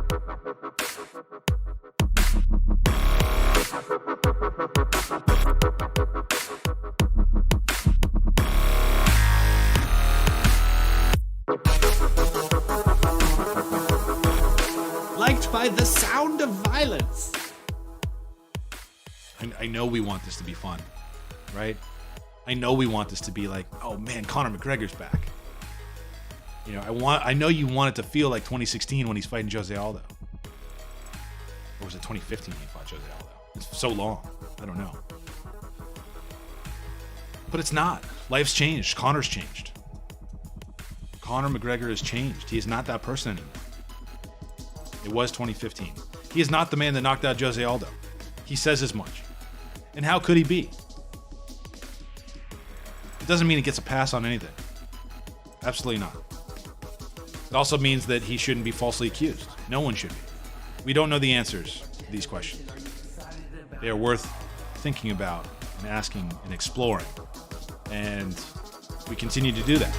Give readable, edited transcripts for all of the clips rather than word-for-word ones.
Liked by the sound of violence. I know we want this to be fun, right? I know we want this to be like, oh man, Conor McGregor's back. You know, I know you want it to feel like 2016 when he's fighting Jose Aldo. Or was it 2015 when he fought Jose Aldo? It's so long. I don't know. But it's not. Life's changed. Conor's changed. Conor McGregor has changed. He is not that person anymore. It was 2015. He is not the man that knocked out Jose Aldo. He says as much. And how could he be? It doesn't mean he gets a pass on anything. Absolutely not. It also means that he shouldn't be falsely accused. No one should be. We don't know the answers to these questions. They are worth thinking about and asking and exploring. And we continue to do that.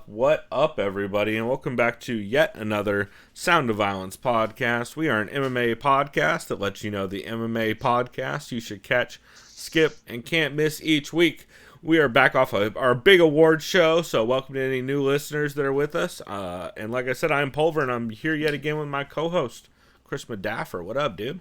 What up, everybody, and welcome back to yet another Sound of Violence podcast. We are an MMA podcast that lets you know the MMA podcast you should catch, skip, and can't miss each week. We are back off of our big award show, so welcome to any new listeners that are with us. And like I said, I'm Pulver, and I'm here yet again with my co-host, Chris Madaffer. What up, dude?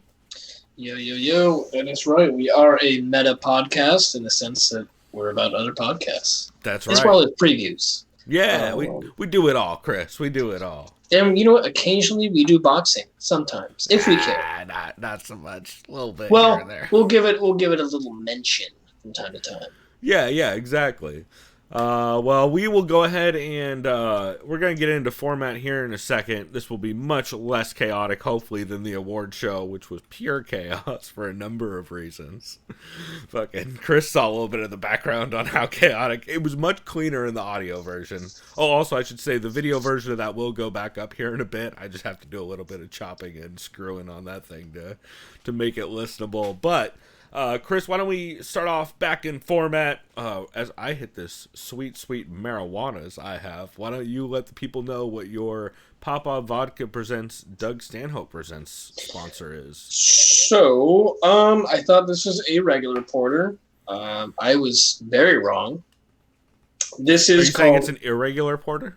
Yo, and that's right. We are a meta podcast in the sense that we're about other podcasts. That's right. As well as previews. Yeah, we do it all, Chris. We do it all. And you know what? Occasionally we do boxing. Sometimes, if we can. Not so much. A little bit well, here and there. We'll give it a little mention from time to time. Yeah, exactly. Well, we will go ahead and we're going to get into format here in a second. This will be much less chaotic, hopefully, than the award show, which was pure chaos for a number of reasons. Fucking Chris saw a little bit of the background on how chaotic. It was much cleaner in the audio version. Oh, also, I should say the video version of that will go back up here in a bit. I just have to do a little bit of chopping and screwing on that thing to make it listenable. But Chris, why don't we start off back in format as I hit this sweet marijuanas I have. Why don't you let the people know what your Papa Vodka Presents Doug Stanhope Presents sponsor is? So, I thought this was a regular porter. I was very wrong. This is Are you saying it's an irregular porter?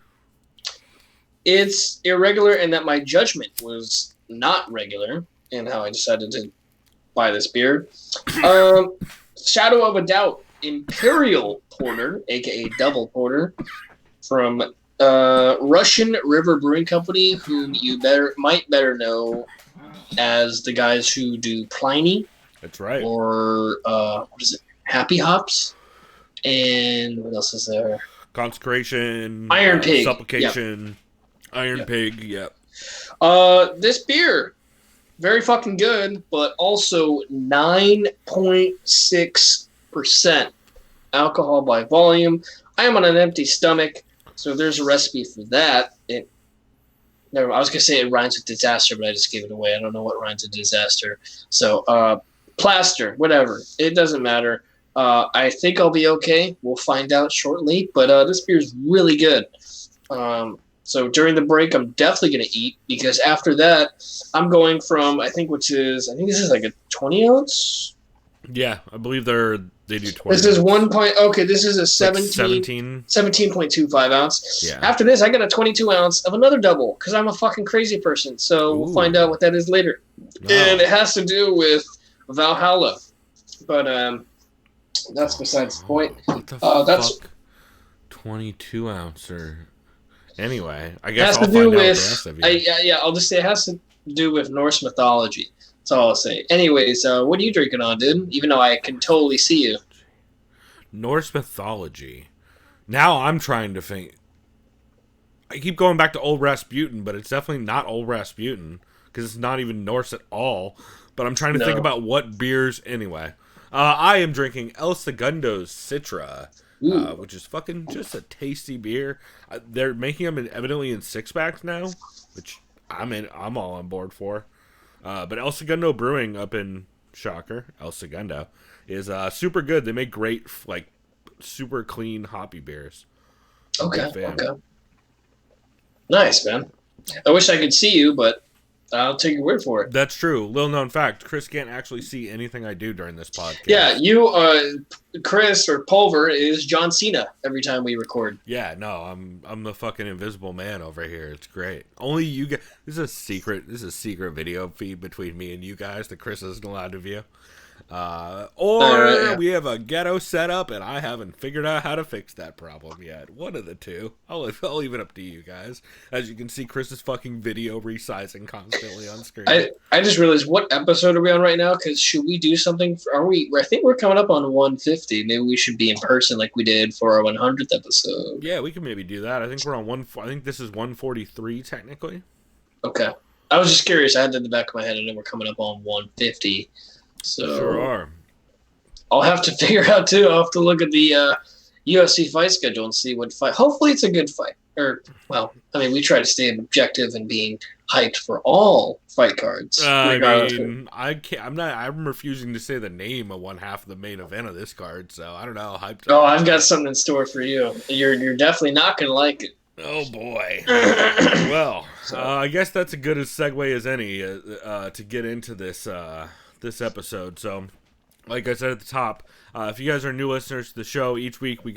It's irregular in that my judgment was not regular in how I decided to buy this beer. Shadow of a Doubt Imperial Porter, aka Double Porter, from Russian River Brewing Company, whom you might better know as the guys who do Pliny. That's right. Or what is it? Happy Hops. And what else is there? Consecration. Iron Pig. Supplication. Yep. Iron Pig. Yep. This beer, very fucking good, but also 9.6% alcohol by volume. I am on an empty stomach, so there's a recipe for that. I was going to say it rhymes with disaster, but I just gave it away. I don't know what rhymes with disaster. So, plaster, whatever. It doesn't matter. I think I'll be okay. We'll find out shortly, but this beer is really good. So during the break, I'm definitely going to eat because after that, I'm going from I think this is like a 20 ounce. Yeah, I believe they do 20. This is 1 point. Okay, this is a 17.25 ounce. Yeah. After this, I got a 22 ounce of another double because I'm a fucking crazy person. So we'll find out what that is later, and it has to do with Valhalla, but that's besides the point. What the fuck? That's 22 ouncer. Anyway, I guess I'll find out the rest of you. I'll just say it has to do with Norse mythology. That's all I'll say. Anyways, what are you drinking on, dude? Even though I can totally see you. Norse mythology. Now I'm trying to think. I keep going back to Old Rasputin, but it's definitely not Old Rasputin because it's not even Norse at all. But I'm trying to think about what beers anyway. I am drinking El Segundo's Citra, Ooh. which is fucking just a tasty beer. They're making them evidently in 6-packs now, which I'm all on board for. But El Segundo Brewing up in Shocker, El Segundo, is super good. They make great, like, super clean hoppy beers. Okay. Nice, man. I wish I could see you, but I'll take your word for it. That's true. Little known fact: Chris can't actually see anything I do during this podcast. Yeah, you, Chris or Pulver is John Cena every time we record. Yeah, no, I'm the fucking invisible man over here. It's great. Only you guys. This is a secret video feed between me and you guys that Chris isn't allowed to view. We have a ghetto setup, and I haven't figured out how to fix that problem yet. One of the two. I'll leave it up to you guys. As you can see, Chris's fucking video resizing constantly on screen. I just realized, what episode are we on right now? Because should we do something? I think we're coming up on 150. Maybe we should be in person like we did for our 100th episode. Yeah, we can maybe do that. I think we're on I think this is 143 technically. Okay. I was just curious. I had that in the back of my head. I know we're coming up on 150. So sure are. I'll have to figure out too. I'll have to look at the UFC fight schedule and see what fight. Hopefully, it's a good fight. We try to stay objective and being hyped for all fight cards. I'm refusing to say the name of one half of the main event of this card, so I don't know how hyped. Oh, I've got something in store for you. You're definitely not gonna like it. Oh boy. Well, I guess that's a good a segue as any to get into this episode. So, like I said at the top, if you guys are new listeners to the show, each week we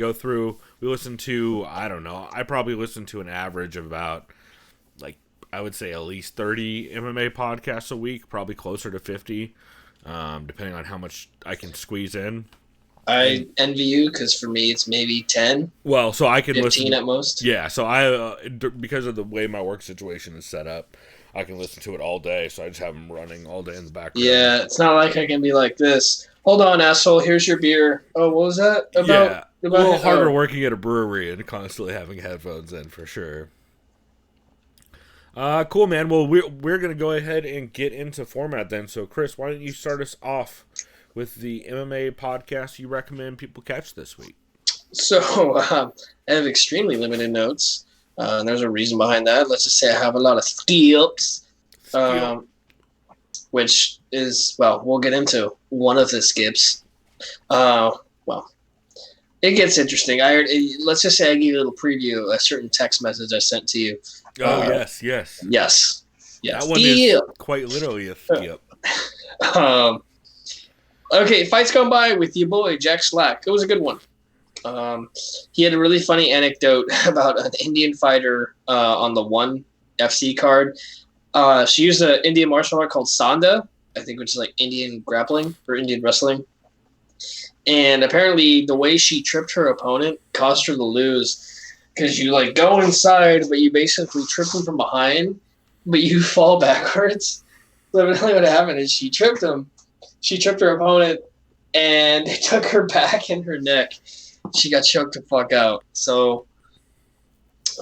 listen to, I probably listen to an average of about, like, I would say at least 30 MMA podcasts a week, probably closer to 50, depending on how much I can squeeze in. I envy you, because for me it's maybe 10. Well, so I can 15 listen at most. Yeah, so I because of the way my work situation is set up, I can listen to it all day, so I just have them running all day in the background. Yeah, it's not like I can be like this. Hold on, asshole, here's your beer. Oh, what was that about? Yeah, a little harder working at a brewery and constantly having headphones in, for sure. Cool, man. Well, we're going to go ahead and get into format then. So, Chris, why don't you start us off with the MMA podcast you recommend people catch this week? So, I have extremely limited notes. And there's a reason behind that. Let's just say I have a lot of skips, which is, we'll get into one of the skips. It gets interesting. Let's just say I give you a little preview, a certain text message I sent to you. Oh, yes. Yes. That one is quite literally a skip. Okay, Fights Gone By with your boy, Jack Slack. It was a good one. He had a really funny anecdote about an Indian fighter on the ONE FC card. She used an Indian martial art called Sanda, I think, which is like Indian grappling or Indian wrestling. And apparently the way she tripped her opponent caused her to lose, because you like go inside, but you basically trip him from behind, but you fall backwards. So really what happened is she tripped him. She tripped her opponent, and it took her back and her neck. She got choked the fuck out. So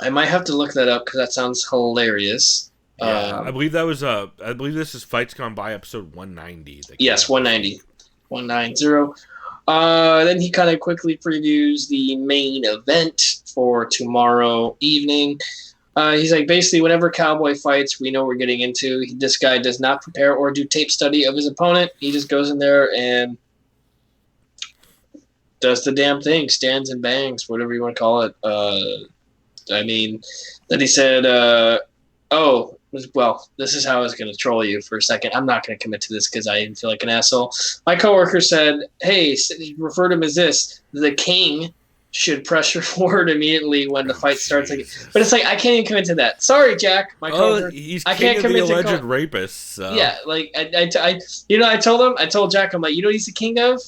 I might have to look that up, because that sounds hilarious. Yeah, I believe that was I believe this is Fights Gone By episode 190. Yes, 190. 190. Then he kind of quickly previews the main event for tomorrow evening. He's like, basically, whenever Cowboy fights, we know what we're getting into. This guy does not prepare or do tape study of his opponent. He just goes in there and does the damn thing, stands and bangs, whatever you want to call it. Then he said, this is how I was going to troll you for a second. I'm not going to commit to this because I feel like an asshole. My coworker said, hey, refer to him as this. The king should pressure forward immediately when the fight starts. But it's like, I can't even commit to that. Sorry, Jack. My coworker. He's I king can't of the commit alleged rapist. So. Yeah, like, I told Jack, I'm like, you know what he's the king of?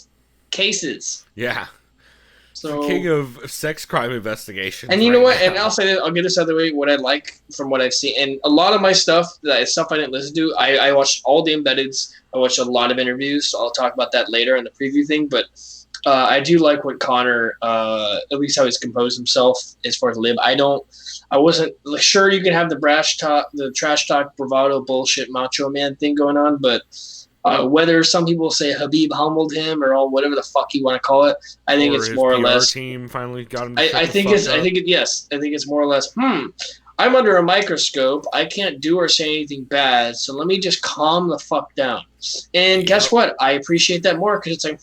Cases. Yeah. So, the king of sex crime investigations. And you know what? And I'll say that, I'll get this out of the way, what I like from what I've seen. And a lot of my stuff I didn't listen to, I watched all the embeddeds. I watched a lot of interviews, so I'll talk about that later in the preview thing. But I do like what Connor, at least how he's composed himself as far as lib. I wasn't sure you can have the trash talk, bravado bullshit macho man thing going on, but Whether some people say Habib humbled him or all whatever the fuck you want to call it, I think it's more or less. Team finally got him. I think it's more or less. I'm under a microscope. I can't do or say anything bad, so let me just calm the fuck down. And guess what? I appreciate that more because it's like,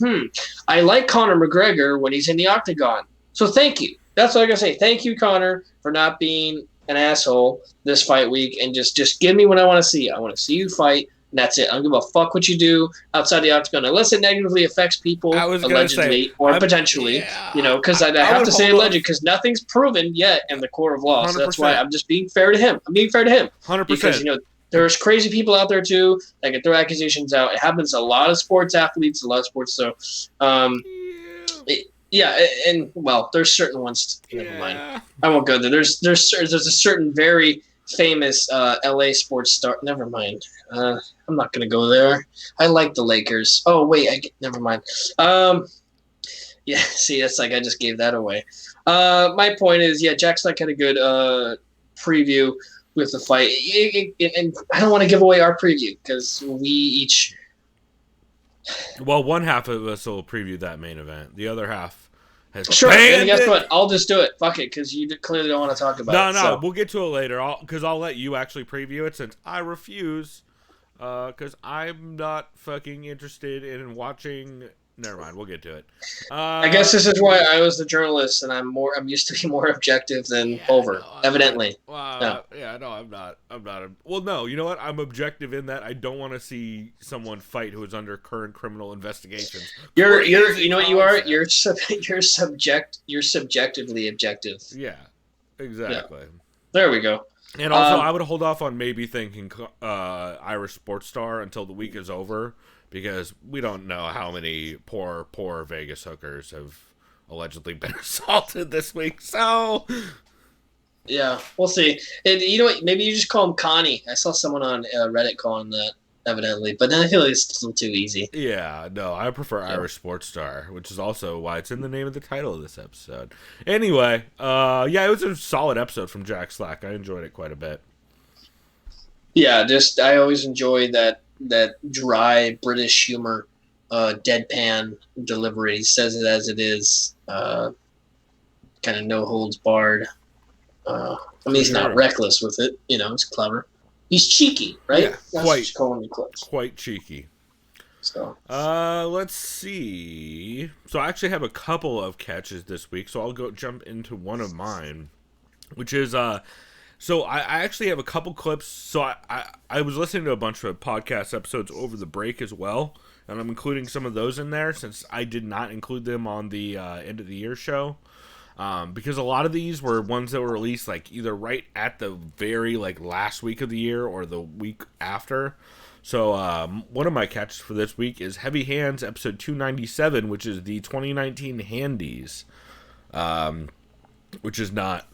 I like Conor McGregor when he's in the octagon. So thank you. That's all I gotta say. Thank you, Conor, for not being an asshole this fight week and just give me what I want to see. I want to see you fight. And that's it. I don't give a fuck what you do outside the octagon, unless it negatively affects people, allegedly or potentially. Because I have to say alleged, because nothing's proven yet in the court of law. So that's why I'm just being fair to him. I'm being fair to him. 100%. Because there's crazy people out there too that can throw accusations out. It happens to a lot of sports athletes, a lot of sports. So, there's certain ones. Never mind. I won't go there. There's a certain very famous LA sports star. Never mind. I'm not gonna go there. I like the Lakers. Oh wait, never mind. See, that's like I just gave that away. My point is, Jack Slack had a good preview with the fight, and I don't want to give away our preview because we each. Well, one half of us will preview that main event. The other half has. Sure, and guess what? I'll just do it. Fuck it, because you clearly don't want to talk about it. No, we'll get to it later. Because I'll let you actually preview it since I refuse. Because I'm not fucking interested in watching. Never mind, we'll get to it. I guess this is why I was the journalist, and I'm used to be more objective than Pulver, evidently. I'm not. Well, no, you know what? I'm objective in that I don't want to see someone fight who is under current criminal investigations. You know what you are? You're subjectively objective. Yeah, exactly. Yeah. There we go. And also, I would hold off on maybe thinking Irish Sports Star until the week is over, because we don't know how many poor Vegas hookers have allegedly been assaulted this week. So, yeah, we'll see. And you know what? Maybe you just call him Connie. I saw someone on Reddit calling that, evidently, but then I feel like it's still too easy. Yeah, no, I prefer Irish Sports Star, which is also why it's in the name of the title of this episode. Anyway, it was a solid episode from Jack Slack. I enjoyed it quite a bit. Yeah, I always enjoy that dry British humor, deadpan delivery. He says it as it is, kind of no holds barred. He's not reckless with it. It's clever. He's cheeky, right? Yeah, That's quite cheeky. So, let's see. So I actually have a couple of catches this week, so I'll jump into one of mine, which is so I actually have a couple clips. So I was listening to a bunch of podcast episodes over the break as well, and I'm including some of those in there since I did not include them on the end of the year show. Because a lot of these were ones that were released like either right at the very last week of the year or the week after. So one of my catches for this week is Heavy Hands episode 297, which is the 2019 Handies, which is not.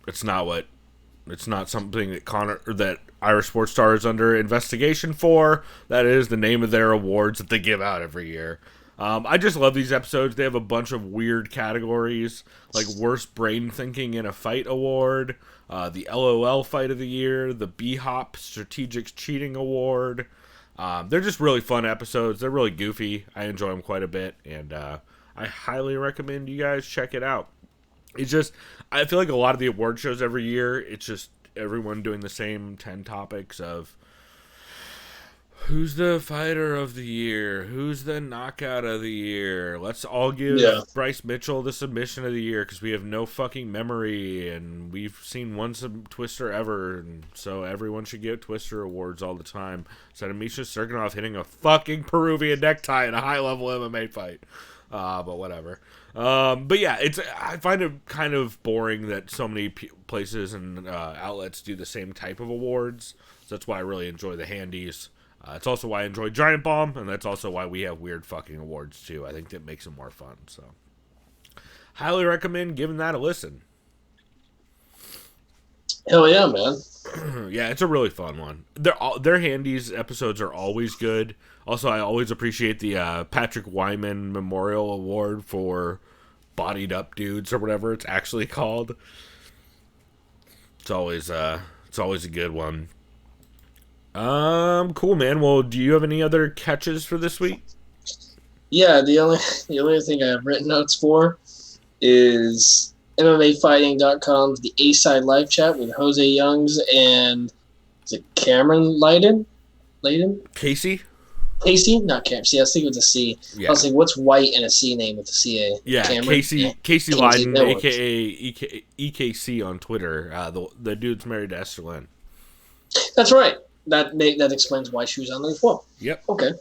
It's not something that Irish Sports Star is under investigation for. That is the name of their awards that they give out every year. I just love these episodes. They have a bunch of weird categories, like Worst Brain Thinking in a Fight Award, the LOL Fight of the Year, the B-Hop Strategic Cheating Award. They're just really fun episodes. They're really goofy. I enjoy them quite a bit, and I highly recommend you guys check it out. It's just, I feel like a lot of the award shows every year, it's just everyone doing the same 10 topics of who's the fighter of the year? Who's the knockout of the year? Let's all give Bryce Mitchell the submission of the year because we have no fucking memory and we've seen one Twister ever, and so everyone should get Twister awards all the time. Instead of Misha Serkinov hitting a fucking Peruvian necktie in a high-level MMA fight. But whatever. But yeah, I find it kind of boring that so many places and outlets do the same type of awards. So that's why I really enjoy the Handies. It's also why I enjoy Giant Bomb, and that's also why we have weird fucking awards, too. I think that makes them more fun, so. Highly recommend giving that a listen. Hell yeah, man. Yeah, it's a really fun one. Their Handies episodes are always good. Also, I always appreciate the Patrick Wyman Memorial Award for Bodied Up Dudes, or whatever it's actually called. It's always a good one. Cool, man. Well, do you have any other catches for this week? Yeah, the only thing I have written notes for is MMAfighting.com's The A-Side live chat with Jose Youngs and is it Cameron Layden? Casey? Casey? Not Cam. See, I was thinking with a C. Yeah. I was like, what's white in a C name with a CA? Yeah, Cameron? Casey Yeah. Leiden, that works. a.k.a. EKC on Twitter. The dude's married to Esther Lynn. That's right. That explains why she was on there as well. Yep. Okay.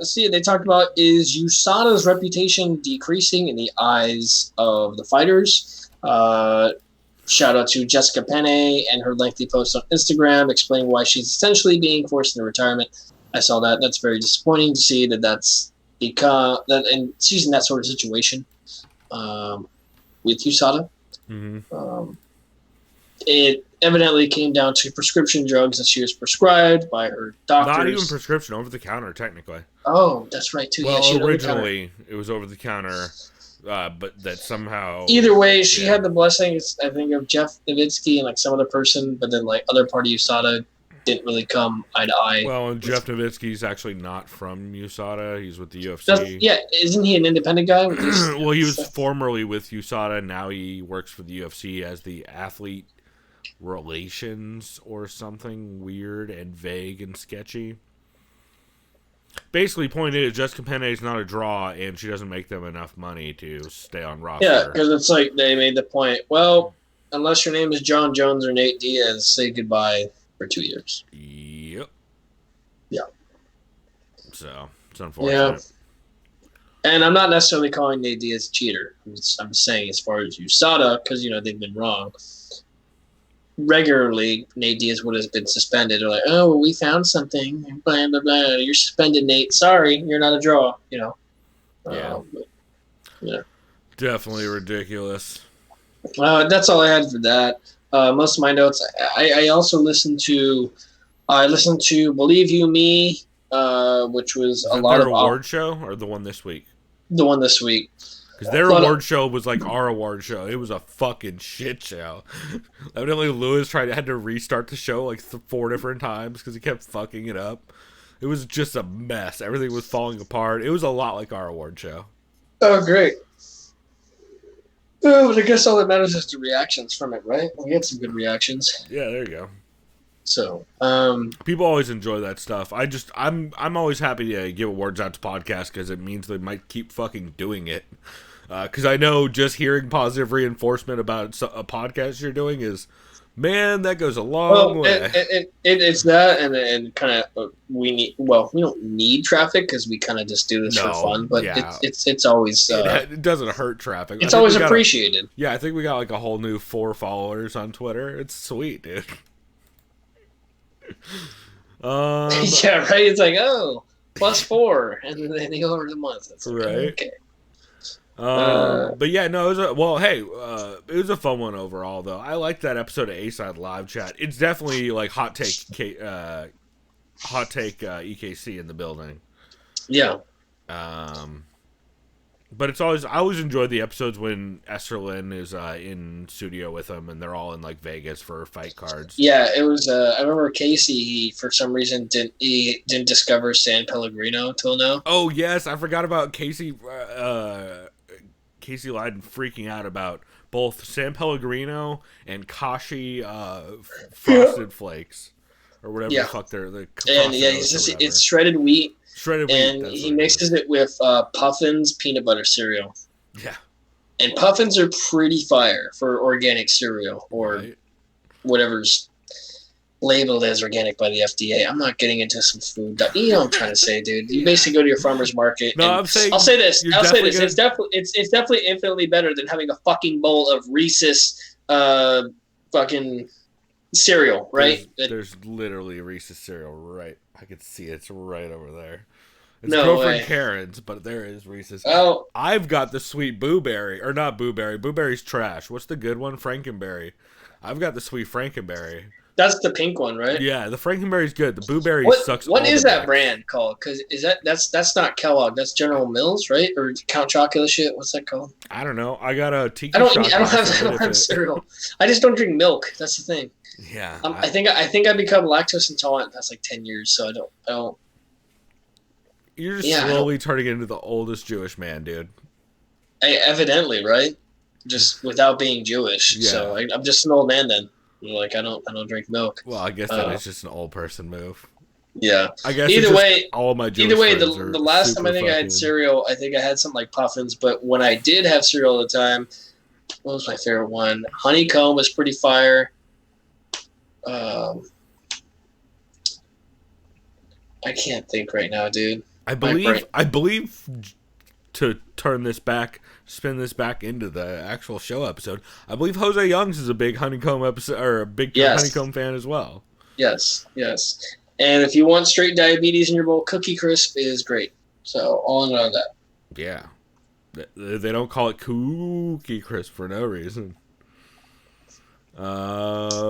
See, they talked about is USADA's reputation decreasing in the eyes of the fighters. Shout out to Jessica Penne and her lengthy post on Instagram explaining why she's essentially being forced into retirement. I saw that. That's very disappointing to see that's because that, and she's in that sort of situation with USADA. Mm-hmm. It evidently came down to prescription drugs that she was prescribed by her doctors. Not even prescription, over the counter, technically. Oh, that's right too. Well, yeah, originally it was over the counter, but that somehow. Either way, she had the blessings, I think, of Jeff Nowitzki and like some other person, but then like other party USADA didn't really come eye to eye. Well, and Jeff Nowitzki's actually not from USADA. He's with the UFC. Isn't he an independent guy? With this, well, he was formerly with USADA. Now he works for the UFC as the athlete relations or something weird and vague and sketchy. Basically, point is, Jessica Penne is not a draw, and she doesn't make them enough money to stay on roster. Yeah, because it's like they made the point, well, unless your name is John Jones or Nate Diaz, say goodbye for 2 years. Yep. Yeah. So, it's unfortunate. Yeah. And I'm not necessarily calling Nate Diaz a cheater. I'm saying as far as USADA, because, they've been wrong. Regularly, Nate Diaz would have been suspended. They're like, oh, well, we found something. Blah, blah, blah. You're suspended, Nate. Sorry, you're not a draw. Yeah. Definitely ridiculous. That's all I had for that. Most of my notes. I also listened to Believe You Me, which was a lot of award show, or the one this week. The one this week. Because their award show was like our award show. It was a fucking shit show. Evidently, Lewis had to restart the show like 4 different times because he kept fucking it up. It was just a mess. Everything was falling apart. It was a lot like our award show. Oh, great. Oh, but I guess all that matters is the reactions from it, right? We had some good reactions. Yeah, there you go. So, people always enjoy that stuff. I'm always happy to give awards out to podcasts because it means they might keep fucking doing it. Because I know just hearing positive reinforcement about a podcast you're doing is, man, that goes a long way. It's that, and kind of we don't need traffic because we kind of just do this for fun. But it's always it doesn't hurt traffic. It's always appreciated. I think we got like a whole new 4 followers on Twitter. It's sweet, dude. Yeah, right. It's like +4, and then they go over the month. That's right. Okay. But yeah, no, it was a fun one overall, though. I liked that episode of A-Side live chat. It's definitely like hot take EKC in the building. Yeah. But I always enjoy the episodes when Esther Lynn is in studio with them, and they're all in like Vegas for fight cards. Yeah, it was. I remember Casey. He for some reason didn't discover San Pellegrino till now. Oh yes, I forgot about Casey. Casey Leiden freaking out about both San Pellegrino and Kashi Frosted Flakes, or whatever the fuck they're. And yeah, it's shredded wheat. And he mixes it with Puffin's peanut butter cereal. Yeah. And Puffins are pretty fire for organic cereal or whatever's labeled as organic by the FDA. I'm not getting into some food. You know what I'm trying to say, dude. You basically go to your farmer's market. No, I'll say this. It's definitely infinitely better than having a fucking bowl of Reese's fucking cereal, right? There's literally Reese's cereal right. I could see it. It's right over there. It's no girlfriend way. Karen's, but there is Reese's. Oh, I've got the sweet Blueberry, or not Blueberry. Blueberry's trash. What's the good one? Frankenberry. I've got the sweet Frankenberry. That's the pink one, right? Yeah, the Frankenberry's good. The Blueberry sucks. What all is the that dick. brand called? Because that's not Kellogg. That's General Mills, right? Or Count Chocula shit. What's that called? I don't know. I got a tiki I don't. shot I don't have. glass I of it don't if have it- cereal. I just don't drink milk. That's the thing. Yeah. I think I become lactose intolerant. That's like 10 years. So I don't. You're just Yeah, I slowly turning into the oldest Jewish man, dude. Evidently, right? Just without being Jewish. Yeah. So I'm just an old man then. Like I don't drink milk. Well, I guess that is just an old person move. Yeah. I guess Either it's just way, all my Jewish Either way, friends the are last time I super think I fucking- had cereal, I think I had something like Puffins. But when I did have cereal at the time, what was my favorite one? Honeycomb was pretty fire. I can't think right now, dude. I brain. believe to spin this back into the actual show episode. I believe Jose Youngs is a big Honeycomb episode or a big Yes. Honeycomb fan as well. Yes. And if you want straight diabetes in your bowl, Cookie Crisp is great. So all in on that. Yeah, they don't call it Cookie Crisp for no reason.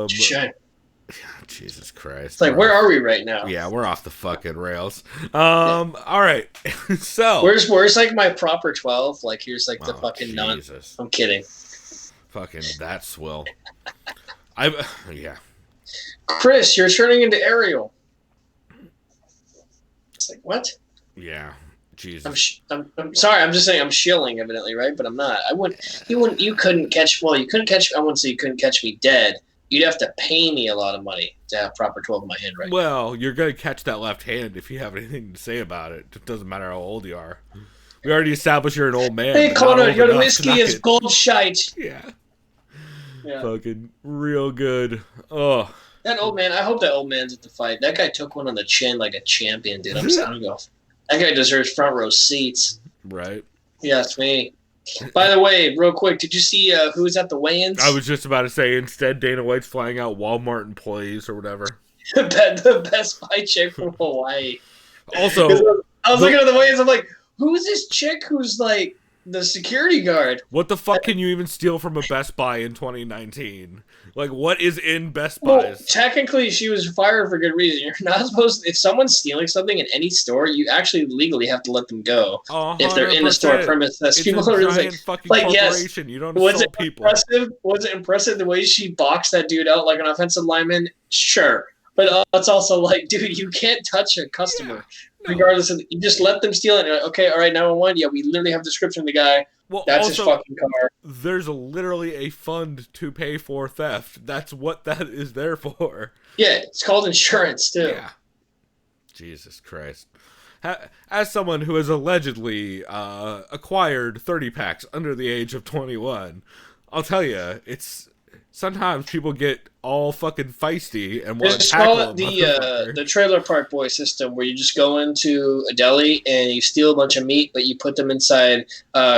Shame. Jesus Christ! It's like, where are we right now? Yeah, we're off the fucking rails. All right. So Where's like my proper 12? Like here's like the fucking none. Jesus. I'm kidding. Fucking that swill. Yeah. Chris, you're turning into Ariel. It's like, what? Yeah. Jesus. I'm sorry. I'm just saying I'm shilling, evidently, right? But I'm not. You couldn't catch. Well, you couldn't catch. I wouldn't say you couldn't catch me dead. You'd have to pay me a lot of money to have proper 12 in my hand, right? Well, you're gonna catch that left hand if you have anything to say about it. It doesn't matter how old you are. We already established you're an old man. Hey, but not Connor, old your enough to whiskey knock is it. gold shite. Yeah. Yeah. Fucking real good. Oh. That old man. I hope that old man's at the fight. That guy took one on the chin like a champion, dude. I don't go. That guy deserves front row seats. Right. Yes, me. By the way, real quick, did you see who was at the weigh-ins? I was just about to say, instead, Dana White's flying out Walmart employees or whatever. the Best Buy chick from Hawaii. Also, I was looking at the weigh-ins. I'm like, who's this chick who's like the security guard? what the fuck can you even steal from a Best Buy in 2019? Like, what is in Best Well, Buys? technically, she was fired for good reason. You're not supposed to, if someone's stealing something in any store, you actually legally have to let them go if they're in the store 100%. premises. It's People a are giant just fucking like, yes. corporation. You don't Was assault it people. impressive? Was it impressive the way she boxed that dude out like an offensive lineman? Sure. But it's also like, dude, you can't touch a customer. No. Regardless of, you just let them steal it. And you're like, okay, all right, 911. Yeah, we literally have a description of the guy. Well, That's also, his fucking car. there's literally a fund to pay for theft. That's what that is there for. Yeah, it's called insurance, too. Yeah. Jesus Christ. As someone who has allegedly acquired 30 packs under the age of 21, I'll tell you, it's sometimes people get all fucking feisty and want to Just tackle call a it motherfucker. the trailer park boy system, where you just go into a deli and you steal a bunch of meat, but you put them inside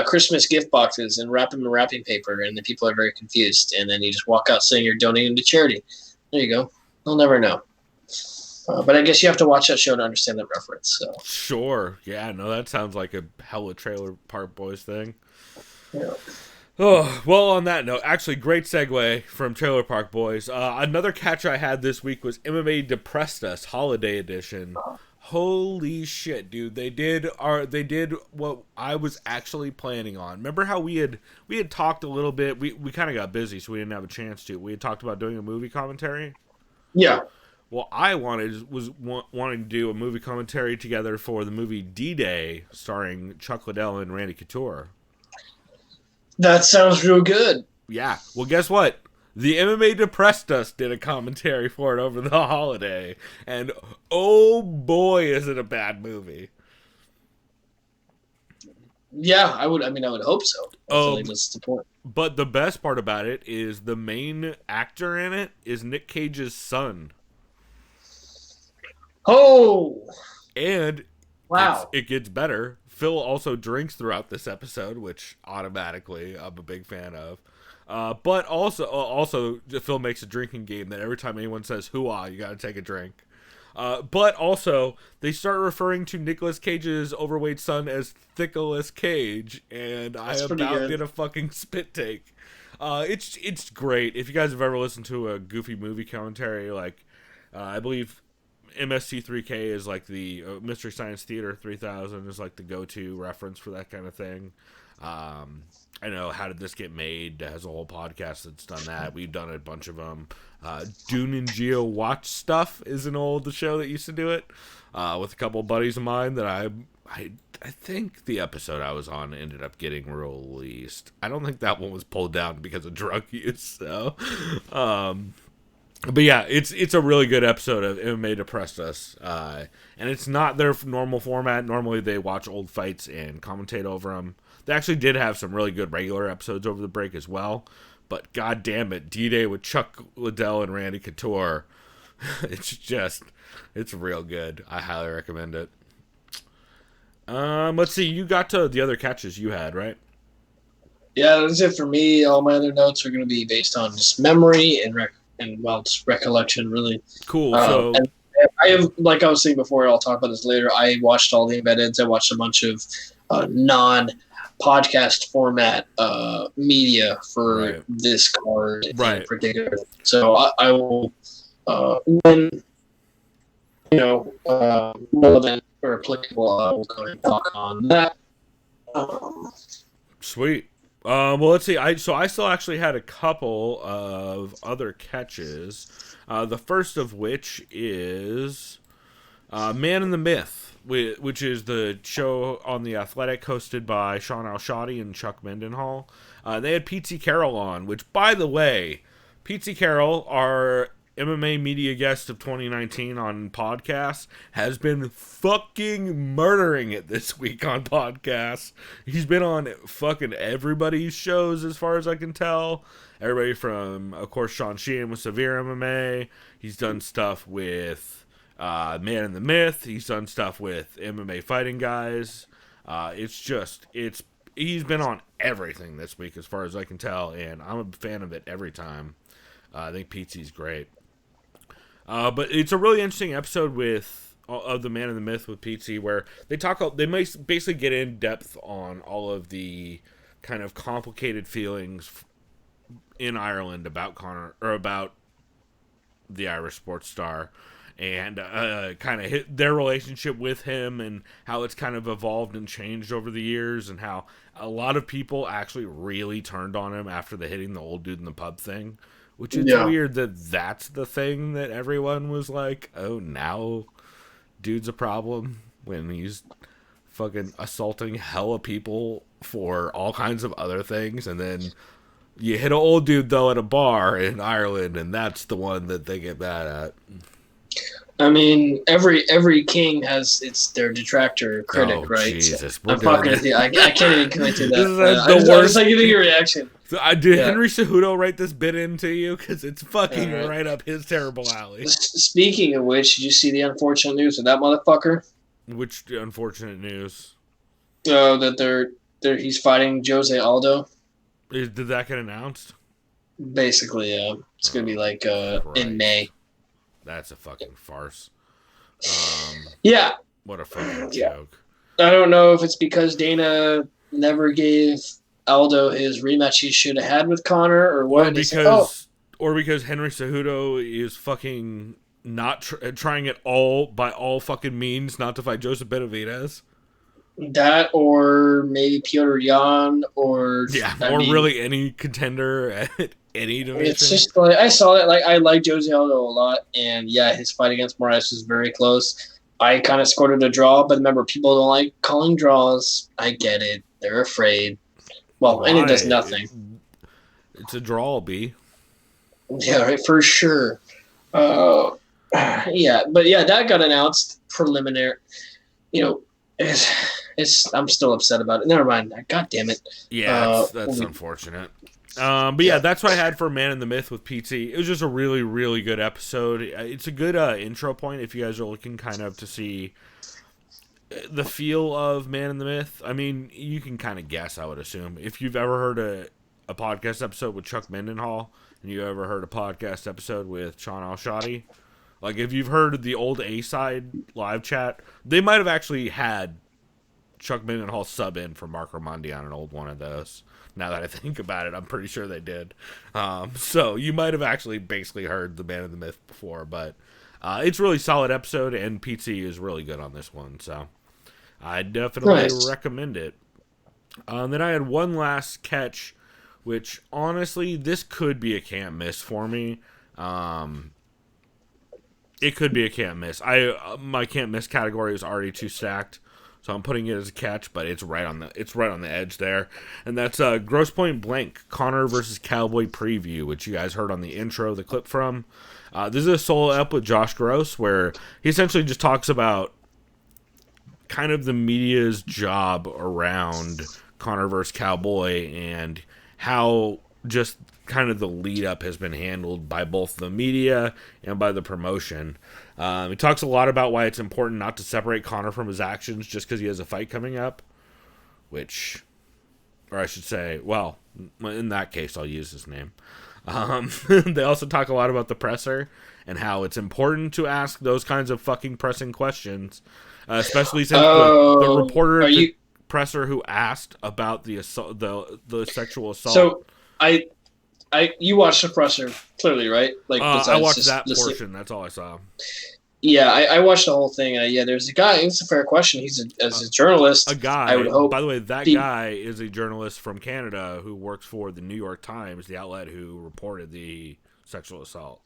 Christmas gift boxes and wrap them in wrapping paper, and the people are very confused. And then you just walk out saying you're donating to charity. There you go. They'll never know. But I guess you have to watch that show to understand that reference. So Sure. Yeah, no, that sounds like a hella Trailer Park Boys thing. yeah. Oh, well, on that note, actually, great segue from Trailer Park Boys. Another catch I had this week was MMA Depressed Us Holiday Edition. Holy shit, dude! They did what I was actually planning on. Remember how we had talked a little bit. We kind of got busy, so we didn't have a chance to. We had talked about doing a movie commentary. Yeah. Well, I wanting to do a movie commentary together for the movie D-Day, starring Chuck Liddell and Randy Couture. That sounds real good. Yeah. Well, guess what? The MMA Depressed Us did a commentary for it over the holiday, and oh boy, is it a bad movie. Yeah, I would hope so. That's the point. But the best part about it is the main actor in it is Nick Cage's son. Oh, And wow. it gets better. Phil also drinks throughout this episode, which automatically I'm a big fan of. But also Phil makes a drinking game that every time anyone says "hoo-ah," you gotta take a drink. But also they start referring to Nicolas Cage's overweight son as Thickolas Cage, and That's I pretty about good. did a fucking spit take. It's great. If you guys have ever listened to a Goofy movie commentary, like I believe MST3K is like the Mystery Science Theater 3000 is like the go-to reference for that kind of thing. I know How Did This Get Made has a whole podcast that's done that. We've done a bunch of them. Dune and Geo Watch Stuff is an old show that used to do it with a couple of buddies of mine that I think the episode I was on ended up getting released. I don't think that one was pulled down because of drug use. So, but yeah, it's a really good episode of MMA Depressed Us, and it's not their normal format. Normally they watch old fights and commentate over them. They actually did have some really good regular episodes over the break as well. But god damn it, D-Day with Chuck Liddell and Randy Couture, it's real good. I highly recommend it. Let's see, you got to the other catches you had, right? Yeah, that's it for me. All my other notes are going to be based on just memory and just recollection, really. Cool. And I have, like I was saying before, I'll talk about this later. I watched all the embeds. I watched a bunch of non-podcast format media for this card in particular. So I will, when relevant or applicable, I will go ahead and talk on that. Sweet. Well, let's see. I still actually had a couple of other catches. The first of which is Man in the Myth, which is the show on The Athletic hosted by Sean Al-Shadi and Chuck Mendenhall. They had Pete Carroll on, which, by the way, Pete Carroll, our MMA media guest of 2019 on podcasts, has been fucking murdering it this week on podcasts. He's been on fucking everybody's shows as far as I can tell. Everybody from, of course, Sean Sheehan with Severe MMA. He's done stuff with Man in the Myth. He's done stuff with MMA Fighting Guys. He's been on everything this week as far as I can tell, and I'm a fan of it every time. I think Pete's great. But it's a really interesting episode of the Man in the Myth with Pete, where they basically get in depth on all of the kind of complicated feelings in Ireland about Conor, or about the Irish sports star, and kind of their relationship with him and how it's kind of evolved and changed over the years, and how a lot of people actually really turned on him after the hitting the old dude in the pub thing. Which is weird that's the thing that everyone was like, oh, now dude's a problem, when he's fucking assaulting hella people for all kinds of other things. And then you hit an old dude, though, at a bar in Ireland, and that's the one that they get mad at. I mean, every king has their detractor critic, right? Jesus, I'm fucking with you. I can't even commit to that. This is the worst. I giving your reaction. Did Henry Cejudo write this bit into you? Because it's fucking right up his terrible alley. Speaking of which, did you see the unfortunate news of that motherfucker? Which unfortunate news? That he's fighting Jose Aldo. Did that get announced? Basically, yeah. It's gonna be like in May. That's a fucking farce. Yeah. What a fucking joke. I don't know if it's because Dana never gave Aldo his rematch he should have had with Conor, or what. Or because Henry Cejudo is fucking not trying at all, by all fucking means, not to fight Joseph Benavidez. That, or maybe Piotr Jan, or really any contender at any division. It's just like, I saw that. Like, I like Jose Aldo a lot, and yeah, his fight against Moraes was very close. I kind of scored it a draw, but remember, people don't like calling draws. I get it; they're afraid. Well, and it does nothing. It's a draw, B. Yeah, right, for sure. Yeah, but yeah, that got announced preliminary. I'm still upset about it. Never mind. God damn it. Yeah, that's unfortunate. But yeah, that's what I had for Man in the Myth with PT. It was just a really, really good episode. It's a good intro point if you guys are looking kind of to see the feel of Man in the Myth. I mean, you can kind of guess, I would assume. If you've ever heard a podcast episode with Chuck Mendenhall, and you ever heard a podcast episode with Sean Al-Shadi, like if you've heard the old A-Side live chat, they might have actually had Chuck Mindenhall sub in for Mark Raimondi on an old one of those. Now that I think about it, I'm pretty sure they did. So you might have actually basically heard the Man of the Myth before, but it's a really solid episode, and Pete is really good on this one. So I definitely recommend it. Then I had one last catch, which honestly, this could be a can't miss for me. It could be a can't miss. My can't miss category is already too stacked, so I'm putting it as a catch, but it's right on the edge there. And that's Gross Point Blank, Connor versus Cowboy preview, which you guys heard on the intro, the clip from. This is a solo up with Josh Gross, where he essentially just talks about kind of the media's job around Connor versus Cowboy and how just kind of the lead up has been handled by both the media and by the promotion. He talks a lot about why it's important not to separate Connor from his actions just because he has a fight coming up, or I should say, well, in that case, I'll use his name. They also talk a lot about the presser and how it's important to ask those kinds of fucking pressing questions, especially since the reporter at the presser who asked about the assault, the sexual assault. So you watched the presser clearly, right? Like I watched that portion. That's all I saw. Yeah, I watched the whole thing. There's a guy. It's a fair question. He's as a journalist. A guy. I would hope. By the way, that guy is a journalist from Canada who works for the New York Times, the outlet who reported the sexual assault.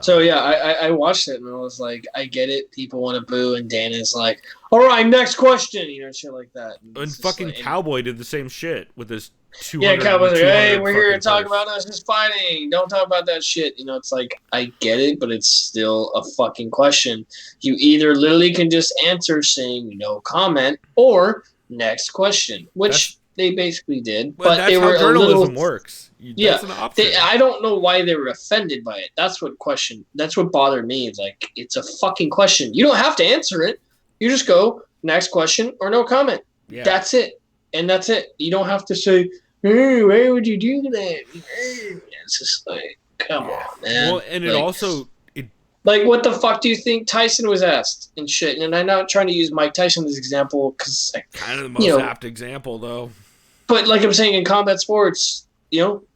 So yeah, I watched it and I was like, I get it. People want to boo, and Dana's like, "All right, next question," shit like that. And fucking Cowboy did the same shit with his 200. Yeah, Cowboy's like, "Hey, we're here to talk about us just fighting. Don't talk about that shit." It's like, I get it, but it's still a fucking question. You either literally can just answer saying no comment or next question, which they basically did. But that's they were how journalism works. That's an option. I don't know why they were offended by it. That's what bothered me. It's like, it's a fucking question. You don't have to answer it. You just go next question or no comment. Yeah. That's it. And that's it. You don't have to say, "Hey, why would you do that?" It's just like, come on, man. Well, and like, what the fuck do you think Tyson was asked and shit? And I'm not trying to use Mike Tyson as an example because kind of the most apt example, though. But like I'm saying, in combat sports,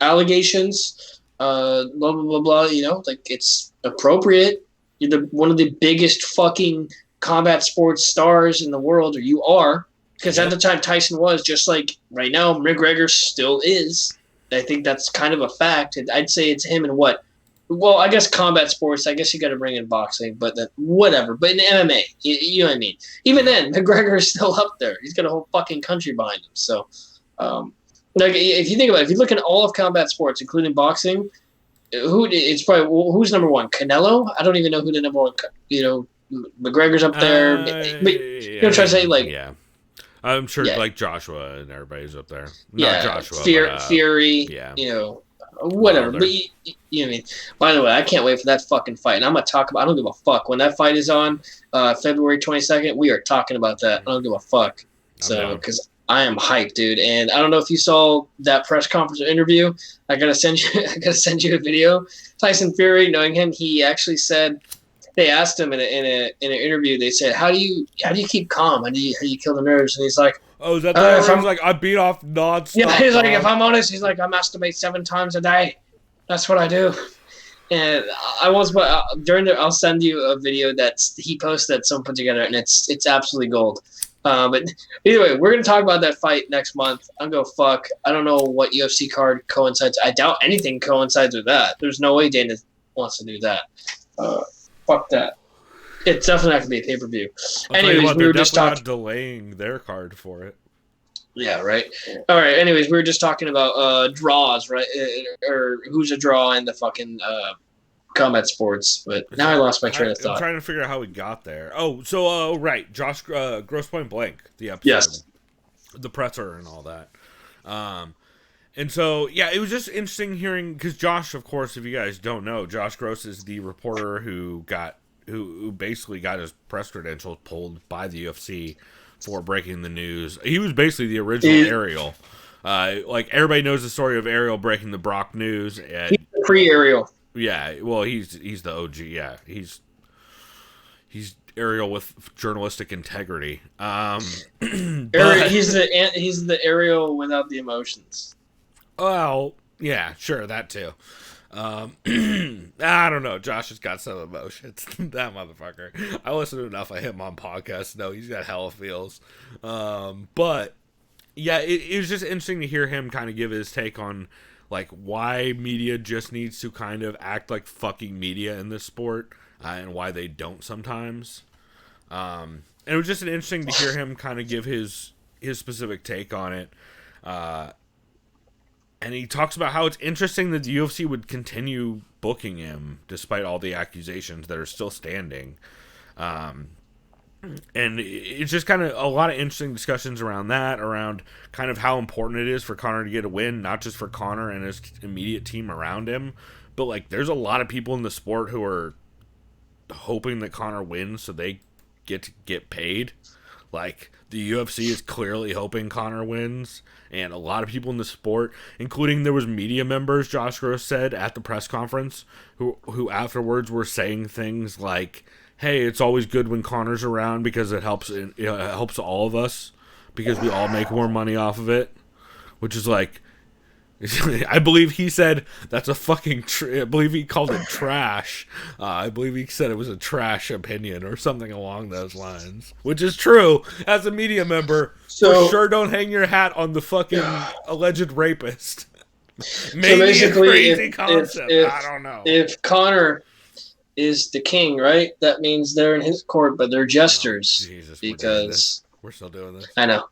allegations, blah blah blah blah. Like, it's appropriate. You're one of the biggest fucking combat sports stars in the world, or you are. Because at the time Tyson was, just like right now McGregor still is. I think that's kind of a fact. I'd say it's him and what? Well, I guess combat sports. I guess you got to bring in boxing, but whatever. But in MMA, you know what I mean. Even then, McGregor is still up there. He's got a whole fucking country behind him. So, like, if you think about it, if you look at all of combat sports, including boxing, who's number one? Canelo? I don't even know who the number one. McGregor's up there. But try to say like. Yeah. I'm sure like Joshua and everybody's up there. Not Joshua. Fury. Yeah. Whatever. But you know what I mean? By the way, I can't wait for that fucking fight. And I'm going to talk about I don't give a fuck. When that fight is on February 22nd, we are talking about that. I don't give a fuck. So, because I am hyped, dude. And I don't know if you saw that press conference or interview. I got to send you a video. Tyson Fury, knowing him, he actually said, they asked him in an interview. They said, "How do you keep calm? How do you kill the nerves?" And he's like, "Oh, is that the he's like I beat off nonstop?" Yeah, he's like, "If I'm honest, he's like I masturbate 7 times a day. That's what I do." And I'll send you a video that he posted that someone put together, and it's absolutely gold. But either way, we're gonna talk about that fight next month. I'm gonna fuck. I don't know what UFC card coincides. I doubt anything coincides with that. There's no way Dana wants to do that. Fuck that. It's definitely not going to be a pay-per-view. Anyways, we were just talking... delaying their card for it. Yeah, right. All right, anyways, we were just talking about draws, right? Or who's a draw in the fucking combat sports. But now I lost my train of thought. I'm trying to figure out how we got there. Oh, so, right. Josh, Gross Point Blank, the episode. Yes. The presser and all that. And so, yeah, it was just interesting hearing, because Josh, of course, if you guys don't know, Josh Gross is the reporter who basically got his press credentials pulled by the UFC for breaking the news. He was basically the original Ariel. Like, everybody knows the story of Ariel breaking the Brock news. And, he's pre-Ariel. Yeah, well, he's the OG. Yeah, he's Ariel with journalistic integrity. He's the Ariel without the emotions. Well, yeah, sure, that too. I don't know. Josh has got some emotions. That motherfucker. I listen to enough of him on podcasts. No, he's got hella feels. But yeah, it was just interesting to hear him kind of give his take on like why media just needs to kind of act like fucking media in this sport, and why they don't sometimes. And it was just interesting to hear him kind of give his specific take on it. And he talks about how it's interesting that the UFC would continue booking him despite all the accusations that are still standing. And it's just kind of a lot of interesting discussions around that, around kind of how important it is for Conor to get a win, not just for Conor and his immediate team around him, but like there's a lot of people in the sport who are hoping that Conor wins so they get paid. Like the UFC is clearly hoping Conor wins, and a lot of people in the sport, including there was media members, Josh Gross said at the press conference, who afterwards were saying things like, "Hey, it's always good when Conor's around because it helps all of us because we all make more money off of it," which is like, I believe he said that's a fucking. I believe he called it trash. I believe he said it was a trash opinion or something along those lines, which is true. As a media member, so, for sure, don't hang your hat on the fucking alleged rapist. Maybe so a crazy concept. I don't know. If Conor is the king, right? That means they're in his court, but they're jesters. Oh, Jesus, because we're still doing this. I know.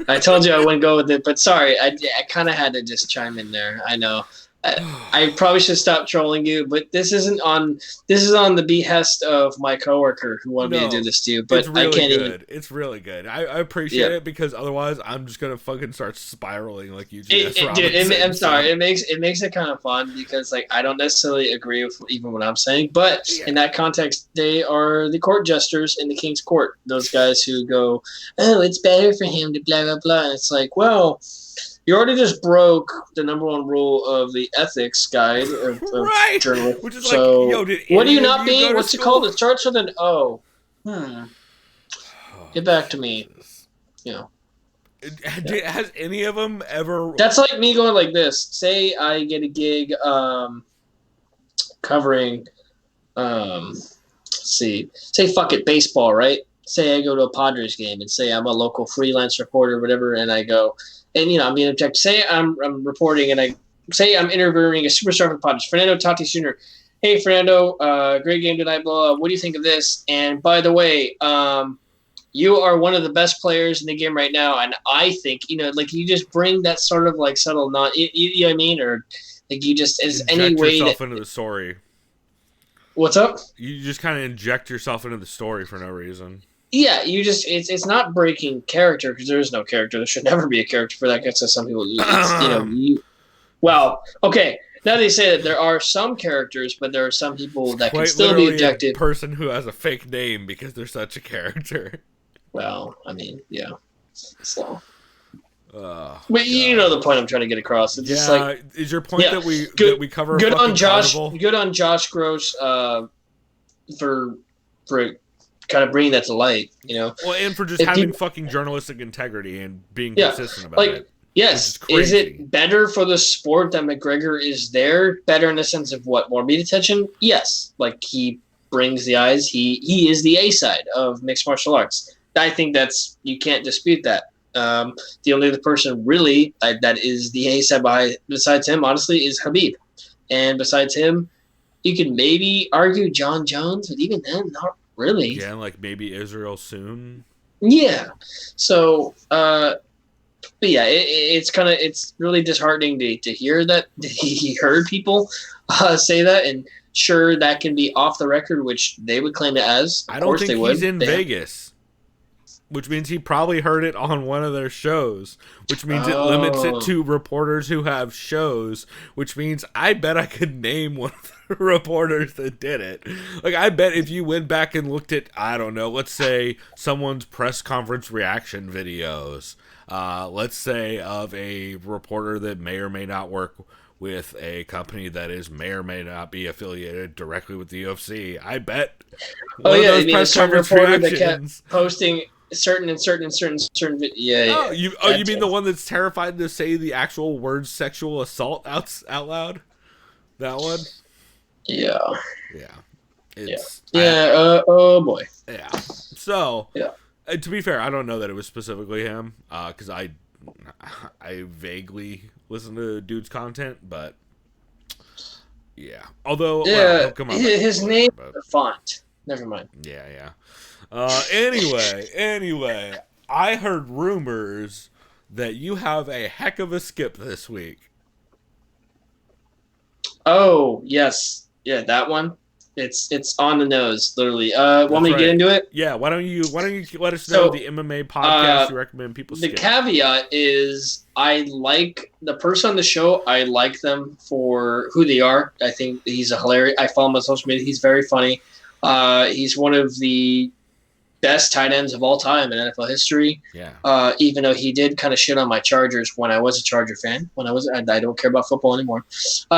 I told you I wouldn't go with it, but sorry, I kind of had to just chime in there. I know. I probably should stop trolling you, but this is on the behest of my coworker who wanted me to do this to you. But really I can't good. even. It's really good. I appreciate it because otherwise I'm just gonna fucking start spiraling like you just. I'm sorry. It makes it kind of fun because like I don't necessarily agree with even what I'm saying, but in that context, they are the court jesters in the king's court. Those guys who go, "Oh, it's better for him to blah blah blah," and it's like, well. You already just broke the number one rule of the ethics guide of right. journalism. Which is so, like, yo, what do you not mean? What's it called? It starts with an O. Get back to me. You know. Has any of them ever? That's like me going like this. Say I get a gig covering, say fuck it, baseball, right? Say I go to a Padres game and say I'm a local freelance reporter or whatever, and I go. And, I'm being objective. Say I'm reporting and I'm interviewing a superstar for the Padres, Fernando Tatis Jr. Hey, Fernando, great game tonight, blah. What do you think of this? And by the way, you are one of the best players in the game right now. And I think, like you just bring that sort of like subtle you know what I mean? Or like you just, as inject any way yourself into the story. What's up? You just kind of inject yourself into the story for no reason. Yeah, you just it's not breaking character because there is no character. There should never be a character for that. Because some people, well, okay. Now they say that there are some characters, but there are some people that can still be objective. A person who has a fake name because they're such a character. Well, I mean, yeah. So, but you know the point I'm trying to get across. It's just like, is your point that we cover? Good on Josh. Carnival? Good on Josh Gross for kind of bringing that to light, Well, and for just having fucking journalistic integrity and being consistent about it. Yes, is it better for the sport that McGregor is there? Better in the sense of what? More media attention? Yes. Like he brings the eyes. He is the A side of mixed martial arts. I think you can't dispute that. The only other person really that is the A side besides him, honestly, is Khabib. And besides him, you can maybe argue John Jones, but even then, not really. Yeah, like maybe Israel soon. Yeah. So, but yeah, it's really disheartening to hear that he heard people say that, and sure that can be off the record, which they would claim it as. I don't think he's in Vegas, which means he probably heard it on one of their shows, which means it limits it to reporters who have shows, which means I bet I could name one of the reporters that did it. Like, I bet if you went back and looked at, I don't know, let's say someone's press conference reaction videos, let's say of a reporter that may or may not work with a company that may or may not be affiliated directly with the UFC. I bet. Oh yeah, I mean, a press certain conference reporter that reactions. kept posting certain. Yeah. Oh, you mean the one that's terrified to say the actual word "sexual assault" out loud? That one. Yeah. Yeah. Oh boy. Yeah. So. Yeah. To be fair, I don't know that it was specifically him, because I vaguely listen to dude's content, but yeah. Although he'll come up his name is Font. Never mind. Yeah. Anyway, I heard rumors that you have a heck of a skip this week. Oh yes, yeah, that one. It's on the nose, literally. Want me to get into it? Yeah. Why don't you let us know the MMA podcast you recommend people skip? The caveat is I like the person on the show. I like them for who they are. I think he's a hilarious. I follow him on social media. He's very funny. He's one of the best tight ends of all time in NFL history. Yeah. Even though he did kind of shit on my Chargers when I was a Charger fan. I don't care about football anymore.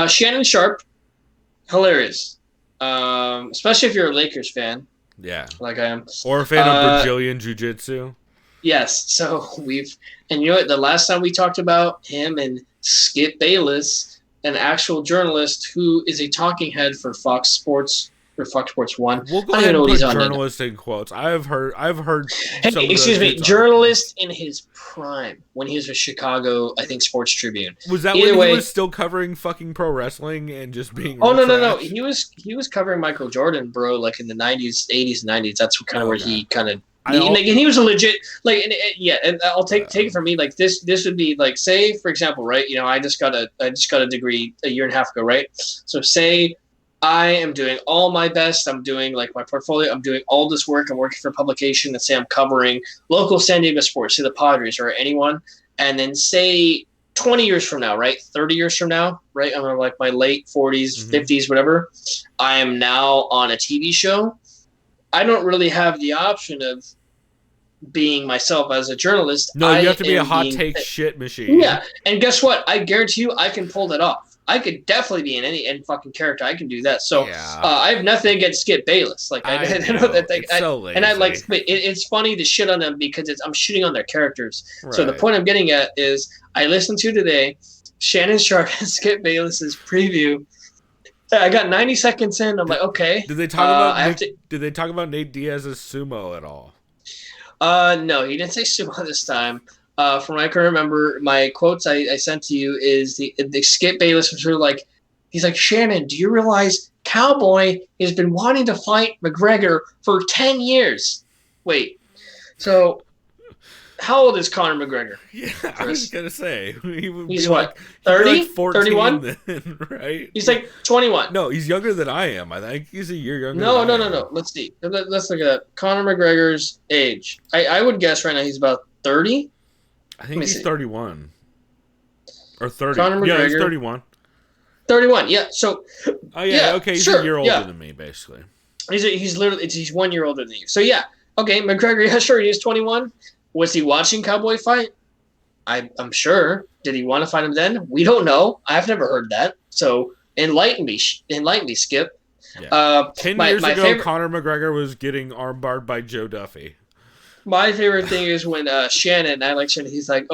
Shannon Sharp, hilarious. Especially if you're a Lakers fan. Yeah. Like I am. Or a fan of Brazilian Jiu-Jitsu. Yes. So and you know what? The last time we talked about him and Skip Bayless, an actual journalist who is a talking head for Fox Sports or Fox Sports 1. We'll go ahead and put journalist in quotes. I've heard. Hey, excuse me, journalist in his prime when he was with Chicago, I think Sports Tribune. Was that when he was still covering fucking pro wrestling and just being? Oh no! He was covering Michael Jordan, bro. Like in the 90s, 80s, 90s. That's kind of where he kind of. And he was a legit and I'll take it from me, like this would be like, say for example, right, you know, I just got a degree a year and a half ago, right? So say I am doing all my best, I'm doing like my portfolio, I'm doing all this work, I'm working for a publication, and say I'm covering local San Diego sports, say the Padres or anyone, and then say 20 years from now, right, 30 years from now, right, I'm in like my late 40s, 50s, whatever, I am now on a TV show. I don't really have the option of being myself as a journalist. No, you have to be a hot take shit machine. Yeah, and guess what? I guarantee you I can pull that off. I could definitely be in any fucking character. I can do that. So I have nothing against Skip Bayless. Like I know that thing. It's so lazy. And I like it's funny to shit on them because I'm shitting on their characters. Right. So the point I'm getting at is I listened to today Shannon Sharp and Skip Bayless's preview. I got 90 seconds in. I'm like, okay. Did they talk about Did they talk about Nate Diaz's sumo at all? No, he didn't say sumo this time. From what I can remember, my quotes I sent to you is the Skip Bayless was sort of like, he's like, Shannon, do you realize Cowboy has been wanting to fight McGregor for 10 years? Wait, so how old is Conor McGregor? Yeah, I was going to say. He's what, 30? 31? Then, right? He's like 21. No, he's younger than I am. I think he's a year younger No. than I am. Let's see. Let's look at that. Conor McGregor's age. I would guess right now he's about 30. I think he's 31. Or 30. Conor McGregor. Yeah, he's 31. 31, yeah. So, okay, he's a year older than me, basically. He's 1 year older than you. So, yeah. Okay, McGregor, yeah, sure, he is 21. Was he watching Cowboy fight? I'm sure. Did he want to fight him then? We don't know. I've never heard that. So enlighten me, Skip. Yeah. 10 years ago, Conor McGregor was getting armbarred by Joe Duffy. My favorite thing is when Shannon, I like Shannon, he's like,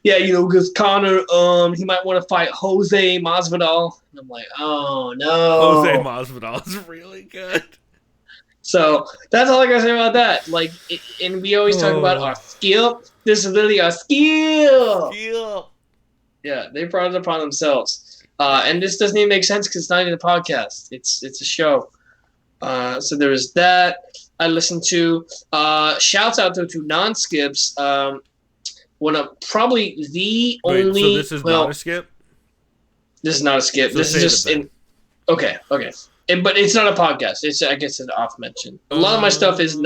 because Conor, he might want to fight Jose Masvidal. And I'm like, oh no. Jose Masvidal is really good. So that's all I gotta say about that. Like, and we always talk about our skill. This is literally our skill. Yeah, they brought it upon themselves. And this doesn't even make sense because it's not even a podcast. It's a show. So there was that. I listened to. Shouts out though to non-skips. Probably the only. So this is not a skip. This is not a skip. So this is just in. Okay. But it's not a podcast. I guess it's off mention. A lot of my stuff is,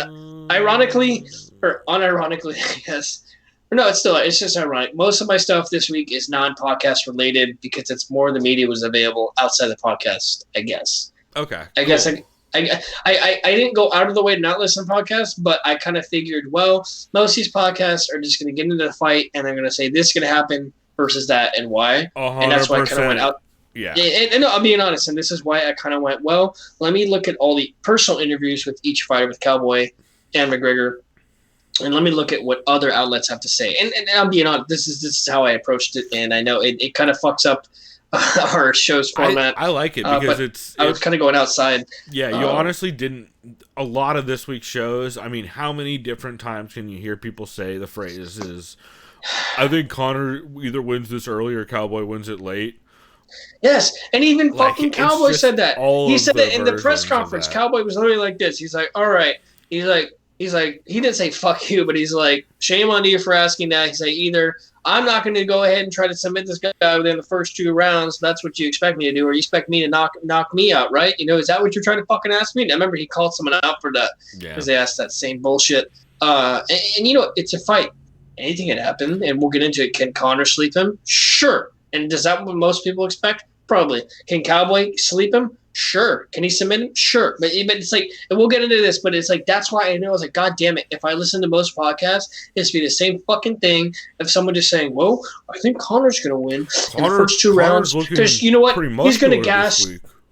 ironically or unironically, I guess. Or no, it's just ironic. Most of my stuff this week is non-podcast related because it's more the media was available outside the podcast, I guess. Okay. I guess I didn't go out of the way to not listen to podcasts, but I kind of figured, well, most of these podcasts are just going to get into the fight and they're going to say this is going to happen versus that and why. 100%. And that's why I kind of went out. Yeah. And I'm being honest, and this is why I kind of went, well, let me look at all the personal interviews with each fighter, with Cowboy and McGregor, and let me look at what other outlets have to say. And I'm being honest, this is how I approached it, and I know it kind of fucks up our show's format. I like it because I was kind of going outside. Yeah, you honestly didn't. A lot of this week's shows, I mean, how many different times can you hear people say the phrases, I think Conor either wins this early or Cowboy wins it late? Yes, and even fucking Cowboy said that. He said that in the press conference. Cowboy was literally like this. He's like, all right. He's like, he didn't say fuck you, but he's like, shame on you for asking that. He's like, either I'm not going to go ahead and try to submit this guy within the first 2 rounds. That's what you expect me to do, or you expect me to knock me out, right? You know, is that what you're trying to fucking ask me? And I remember he called someone out for that because they asked that same bullshit. And you know, it's a fight. Anything can happen, and we'll get into it. Can Conor sleep him? Sure. And does that what most people expect? Probably. Can Cowboy sleep him? Sure. Can he submit him? Sure. But it's like, and we'll get into this, but it's like, that's why I know. I was like, God damn it. If I listen to most podcasts, it's be the same fucking thing of someone just saying, well, I think Conor's going to win in the first 2 rounds. Because you know what? He's going to gas.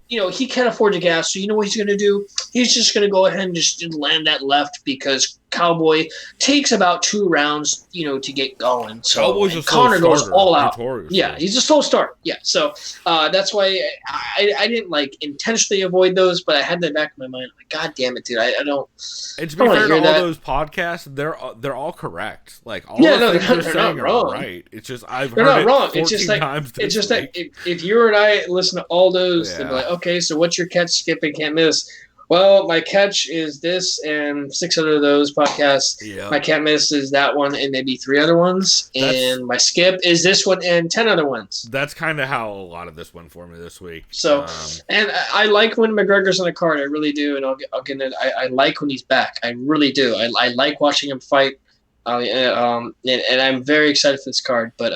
You know, he can't afford to gas. So you know what he's going to do? He's just going to go ahead and just land that left because Cowboy takes about 2 rounds, you know, to get going. So Conor goes all out. Yeah, he's a slow start. Yeah, so that's why I didn't like intentionally avoid those, but I had that back in my mind. Like, God damn it, dude, I don't. And to be fair to all those podcasts, they're all correct. Like all the things they're saying are right. It's just I've heard it 14 times. It's just that if you and I listen to all those, they'd be like, okay, so what's your catch, skip, and can't miss? Well, my catch is this and 6 other of those podcasts. Yep. My can't miss is that one and maybe 3 other ones. And my skip is this one and 10 other ones. That's kind of how a lot of this went for me this week. So, and I like when McGregor's on the card. I really do. And I'll get into it. I like when he's back. I really do. I like watching him fight. And I'm very excited for this card. But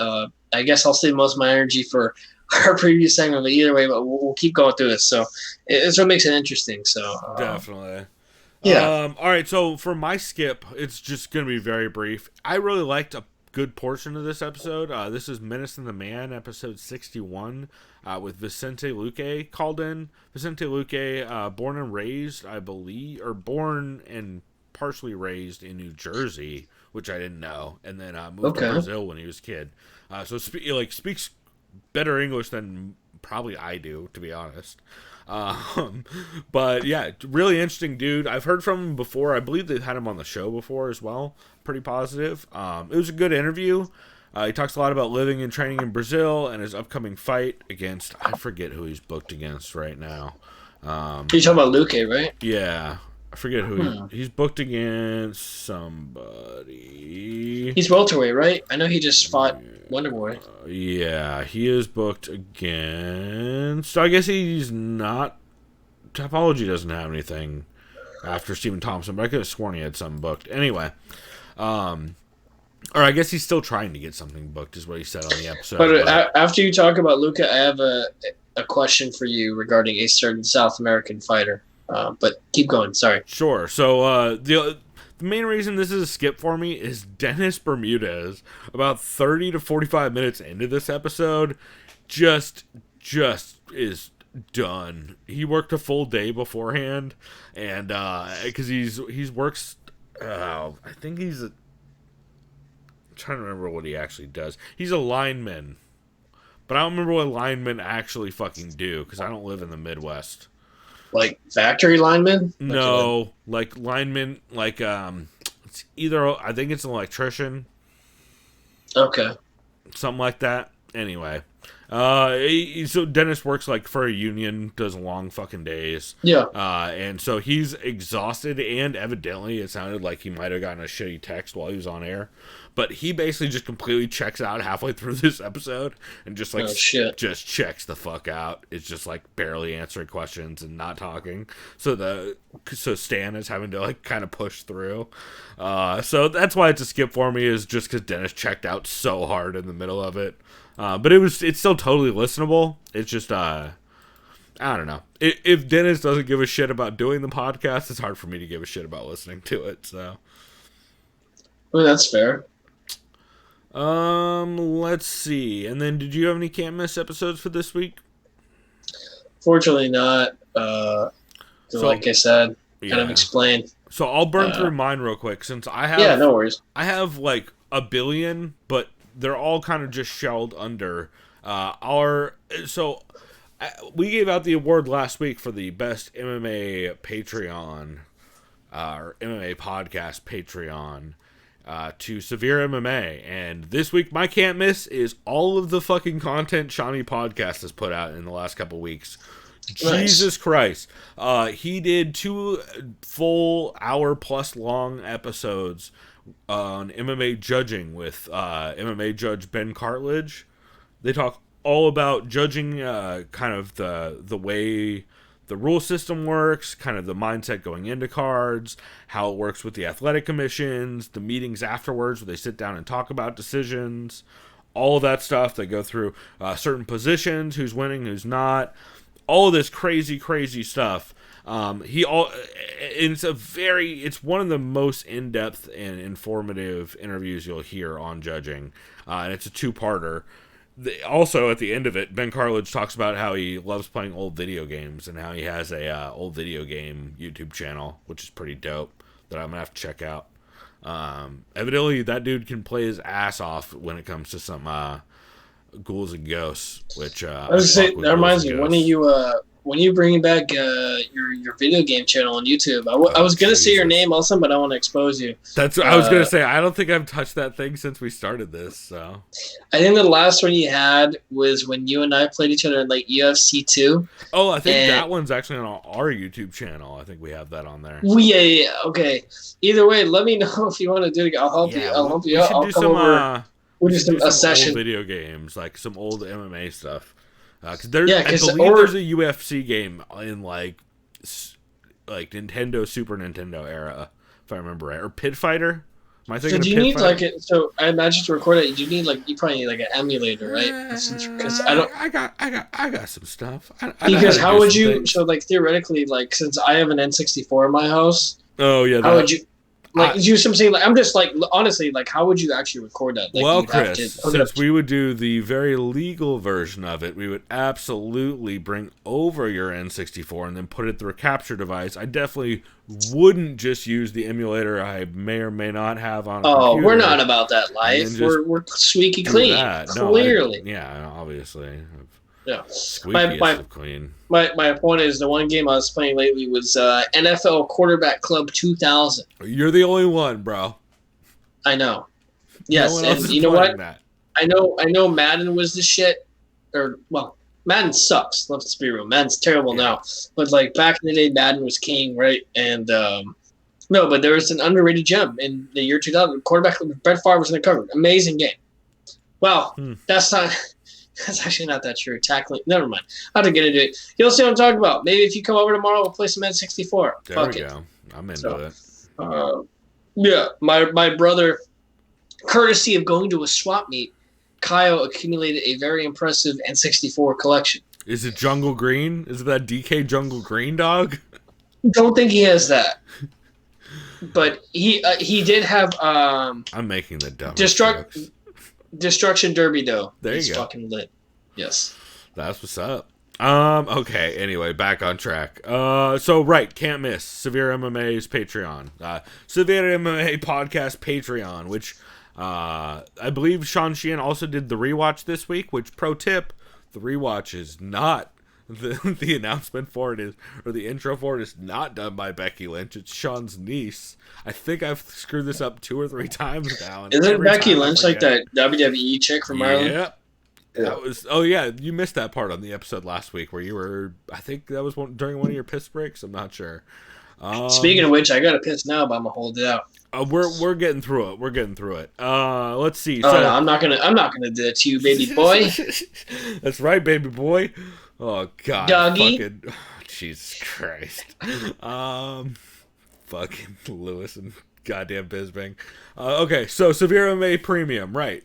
I guess I'll save most of my energy for our previous segment, but either way, but we'll keep going through this. So it's what makes it interesting. So definitely, yeah. All right, so for my skip, it's just gonna be very brief. I really liked a good portion of this episode. This is Menace and the Man, episode 61, with Vicente Luque called in. Vicente Luque, born and raised, I believe, or born and partially raised in New Jersey, which I didn't know, and then moved to Brazil when he was a kid. So speaks better English than probably I do, to be honest. But yeah, really interesting dude. I've heard from him before. I believe they've had him on the show before as well. Pretty positive. It was a good interview. He talks a lot about living and training in Brazil and his upcoming fight against, I forget who he's booked against right now. You're talking about Luque, right? Yeah. I forget who he's booked against. Somebody. He's welterweight, right? I know he just fought Wonderboy. Yeah, he is booked against. So I guess he's not. Topology doesn't have anything after Stephen Thompson, but I could have sworn he had something booked. Anyway, or I guess he's still trying to get something booked, is what he said on the episode. But after you talk about Luca, I have a question for you regarding a certain South American fighter. But keep going. Sorry. Sure. So the main reason this is a skip for me is Dennis Bermudez, about 30 to 45 minutes into this episode, just is done. He worked a full day beforehand, and because he's works. I think he's I'm trying to remember what he actually does. He's a lineman, but I don't remember what linemen actually fucking do because I don't live in the Midwest. Like factory lineman? No, like lineman, like it's either I think it's an electrician. Okay. Something like that. Anyway, so Dennis works like for a union, does long fucking days. Yeah. And so he's exhausted, and evidently it sounded like he might have gotten a shitty text while he was on air. But he basically just completely checks out halfway through this episode and just like just checks the fuck out. It's just like barely answering questions and not talking. So Stan is having to like kind of push through. So that's why it's a skip for me, is just because Dennis checked out so hard in the middle of it. But it's still totally listenable. It's just I don't know. If Dennis doesn't give a shit about doing the podcast, it's hard for me to give a shit about listening to it. So, well, that's fair. Let's see. And then, did you have any can't miss episodes for this week? Fortunately not. So like I said, kind of yeah. explained. So I'll burn through mine real quick since I have. Yeah, no worries. I have like a billion, but they're all kind of just shelled under we gave out the award last week for the best MMA Patreon or MMA podcast Patreon to Severe MMA, and this week my can't miss is all of the fucking content Shawnee Podcast has put out in the last couple weeks. Jesus Christ. He did 2 full hour-plus long episodes on MMA judging with MMA judge Ben Cartledge. They talk all about judging kind of the way the rule system works, kind of the mindset going into cards, how it works with the athletic commissions, the meetings afterwards where they sit down and talk about decisions, all of that stuff. They go through certain positions, who's winning, who's not. All of this crazy stuff. It's one of the most in-depth and informative interviews you'll hear on judging, and it's a 2-parter. Also, at the end of it, Ben Cartledge talks about how he loves playing old video games and how he has a old video game YouTube channel, which is pretty dope, that I'm gonna have to check out. Evidently, that dude can play his ass off when it comes to some Ghouls and Ghosts, which I was gonna say, that reminds me. When you bringing back your video game channel on YouTube? I was gonna say your name also, but I want to expose you. That's what I was gonna say. I don't think I've touched that thing since we started this. So I think the last one you had was when you and I played each other in like UFC 2. Oh, I think that one's actually on our YouTube channel. I think we have that on there. Yeah. Okay. Either way, let me know if you want to do it. I'll help you. I'll help you out. I'll come over. We'll do some session. Old video games, like some old MMA stuff. I believe there's a UFC game in like Nintendo, Super Nintendo era, if I remember right, or Pit Fighter. Am I thinking? So do you need like it? So I imagine to record it, you probably need like an emulator, right? Because I don't. I got some stuff. Because how would you? Things. So like theoretically, like since I have an N64 in my house. Oh yeah. How would you? Like, I'm just like, honestly, like, how would you actually record that? Like, well, Chris, since we would do the very legal version of it, we would absolutely bring over your N64 and then put it through a capture device. I definitely wouldn't just use the emulator I may or may not have on a computer. We're not about that life. We're squeaky clean. Clearly. Obviously. Yeah. Squeaky clean. My point is, the one game I was playing lately was NFL Quarterback Club 2000. You're the only one, bro. I know. Yes, and you know what? That. I know Madden was the shit. Madden sucks. Let's be real. Madden's terrible now. But like back in the day, Madden was king, right? And no, but there was an underrated gem in the year 2000. Quarterback Brett Favre was in the cover. Amazing game. Well, that's actually not that true. Tackling. Never mind. I have to get into it. You'll see what I'm talking about. Maybe if you come over tomorrow, we'll play some N64. There we go. I'm into it. Yeah, my brother, courtesy of going to a swap meet, Kyle accumulated a very impressive N64 collection. Is it Jungle Green? Is it that DK Jungle Green dog? Don't think he has that. But he did have. I'm making the dumb jokes. Destruction Derby, though. There you go. Fucking lit. Yes. That's what's up. Okay, anyway, back on track. Can't miss. Severe MMA's Patreon. Severe MMA Podcast Patreon, which I believe Sean Sheehan also did the rewatch this week, which, pro tip, the rewatch is not the announcement for it is, or the intro for it is not done by Becky Lynch. It's Sean's niece. I think I've screwed this up 2 or 3 times now. Isn't Becky Lynch like that WWE chick from Ireland? Yep. That was. Oh yeah, you missed that part on the episode last week where you were. I think that was during one of your piss breaks. I'm not sure. Speaking of which, I got to piss now, but I'm gonna hold it out. We're getting through it. Let's see. No, I'm not gonna do that to you, baby boy. That's right, baby boy. Oh God, doggy. Jesus Christ. Fucking Lewis and goddamn Bisbing. Okay, so Severe MMA Premium, right?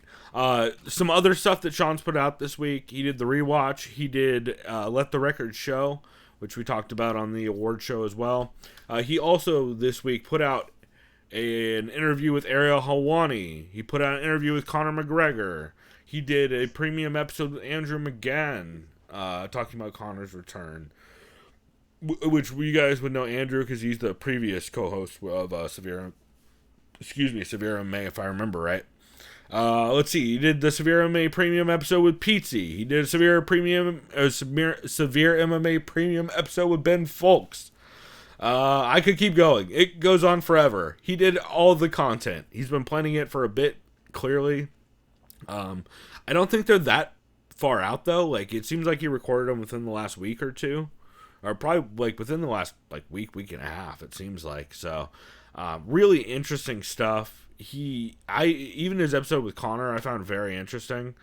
Some other stuff that Sean's put out this week. He did the rewatch. He did Let the Record Show, which we talked about on the award show as well. He also this week put out an interview with Ariel Helwani. He put out an interview with Conor McGregor. He did a premium episode with Andrew McGann. talking about Conor's return, which you guys would know Andrew because he's the previous co-host of Severe MMA, if I remember right. Let's see. He did the Severe MMA Premium episode with Pizzi. He did a Severe MMA Premium episode with Ben Folks. I could keep going. It goes on forever. He did all the content. He's been planning it for a bit, clearly. I don't think they're that far out, though. Like, it seems like he recorded them within the last week or two. Or probably, like, within the last, like, week and a half, it seems like. So, really interesting stuff. Even his episode with Conor, I found very interesting.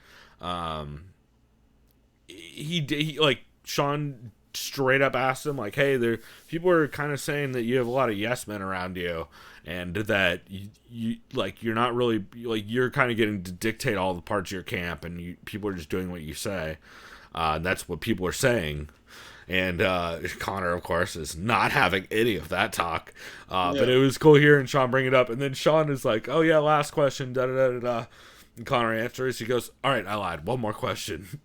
He like, Sean straight up asked him, like, hey, people are kind of saying that you have a lot of yes men around you, and that you like, you're not really, like, you're kind of getting to dictate all the parts of your camp, and people are just doing what you say. That's what people are saying. And Conor, of course, is not having any of that talk. But it was cool hearing Sean bring it up. And then Sean is like, oh, yeah, last question, da-da-da-da-da. And Conor answers. He goes, all right, I lied. One more question.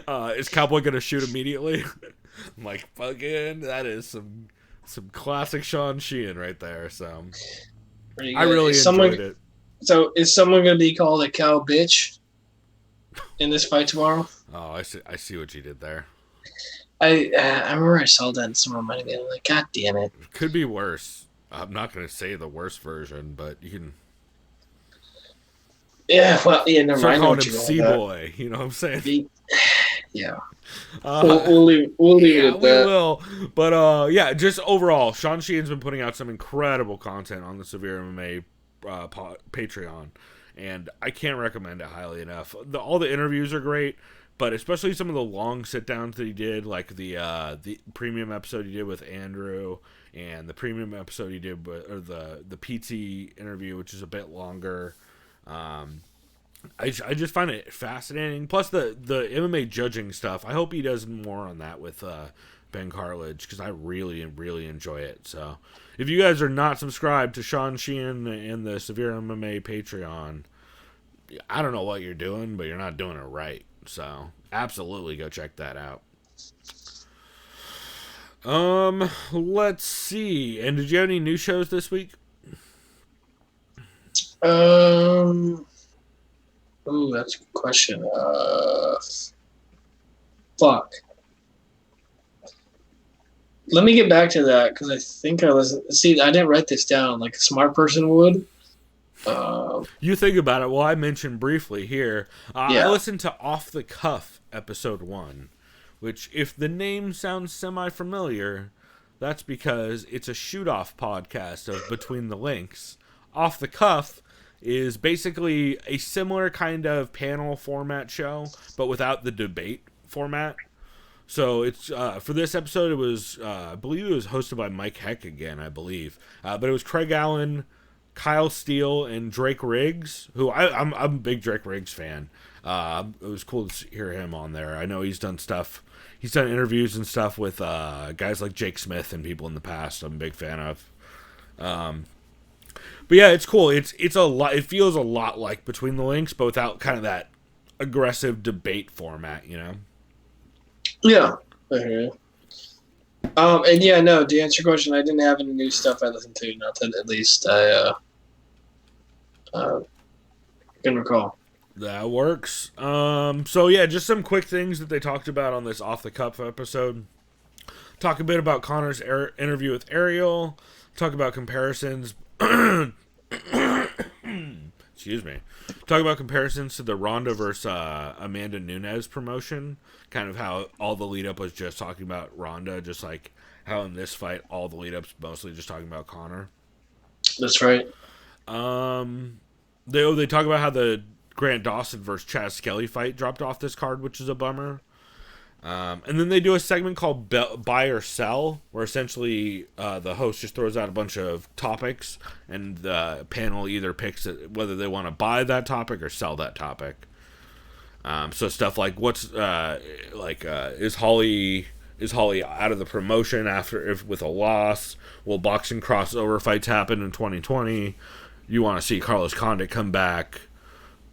Is Cowboy going to shoot immediately? I'm like, fucking, that is some classic Sean Sheehan right there. So I really enjoyed it. So is someone going to be called a cow bitch in this fight tomorrow? Oh, I see what you did there. I remember I saw that and someone might have been like, God damn it. It could be worse. I'm not going to say the worst version, but you can. Yeah, well, yeah, never mind. mind. Start calling him C-Boy. You know what I'm saying? Yeah. We'll leave it at that. We will. But, yeah, just overall, Sean Sheehan's been putting out some incredible content on the Severe MMA Patreon, and I can't recommend it highly enough. All the interviews are great. But especially some of the long sit-downs that he did, like the premium episode he did with Andrew, and the premium episode he did with, or the PT interview, which is a bit longer. I just find it fascinating. Plus the MMA judging stuff. I hope he does more on that with Ben Cartlidge, because I really, really enjoy it. So if you guys are not subscribed to Sean Sheehan and the Severe MMA Patreon, I don't know what you're doing, but you're not doing it right. So absolutely go check that out. Let's see. And did you have any new shows this week? Ooh, that's a good question. Fuck. Let me get back to that, because I think I listened. See, I didn't write this down like a smart person would. You think about it. Well, I mentioned briefly here. I listened to Off the Cuff episode 1, which, if the name sounds semi-familiar, that's because it's a shoot-off podcast of Between the Links. Off the Cuff is basically a similar kind of panel format show, but without the debate format. So it's for this episode, it was I believe it was hosted by Mike Heck again, I believe, but it was Craig Allen, Kyle Steele, and Drake Riggs, who I'm a big Drake Riggs fan. It was cool to hear him on there. I know he's done stuff. He's done interviews and stuff with guys like Jake Smith and people in the past. I'm a big fan of. But yeah, it's cool. It's a lot. It feels a lot like Between the Links, but without kind of that aggressive debate format, you know. Yeah. And yeah, no, to answer your question, I didn't have any new stuff I listened to. Not that at least I can recall. That works. So yeah, just some quick things that they talked about on this Off the Cuff episode. Talk a bit about Conor's interview with Ariel. Talk about comparisons. Excuse me. Talk about comparisons to the Ronda versus Amanda Nunes promotion. Kind of how all the lead up was just talking about Ronda, just like how in this fight all the lead up's mostly just talking about Conor. That's right. They talk about how the Grant Dawson versus Chaz Skelly fight dropped off this card, which is a bummer. And then they do a segment called Buy or Sell, where essentially the host just throws out a bunch of topics, and the panel either picks whether they want to buy that topic or sell that topic. So stuff like is Holly out of the promotion with a loss? Will boxing crossover fights happen in 2020? You want to see Carlos Condit come back?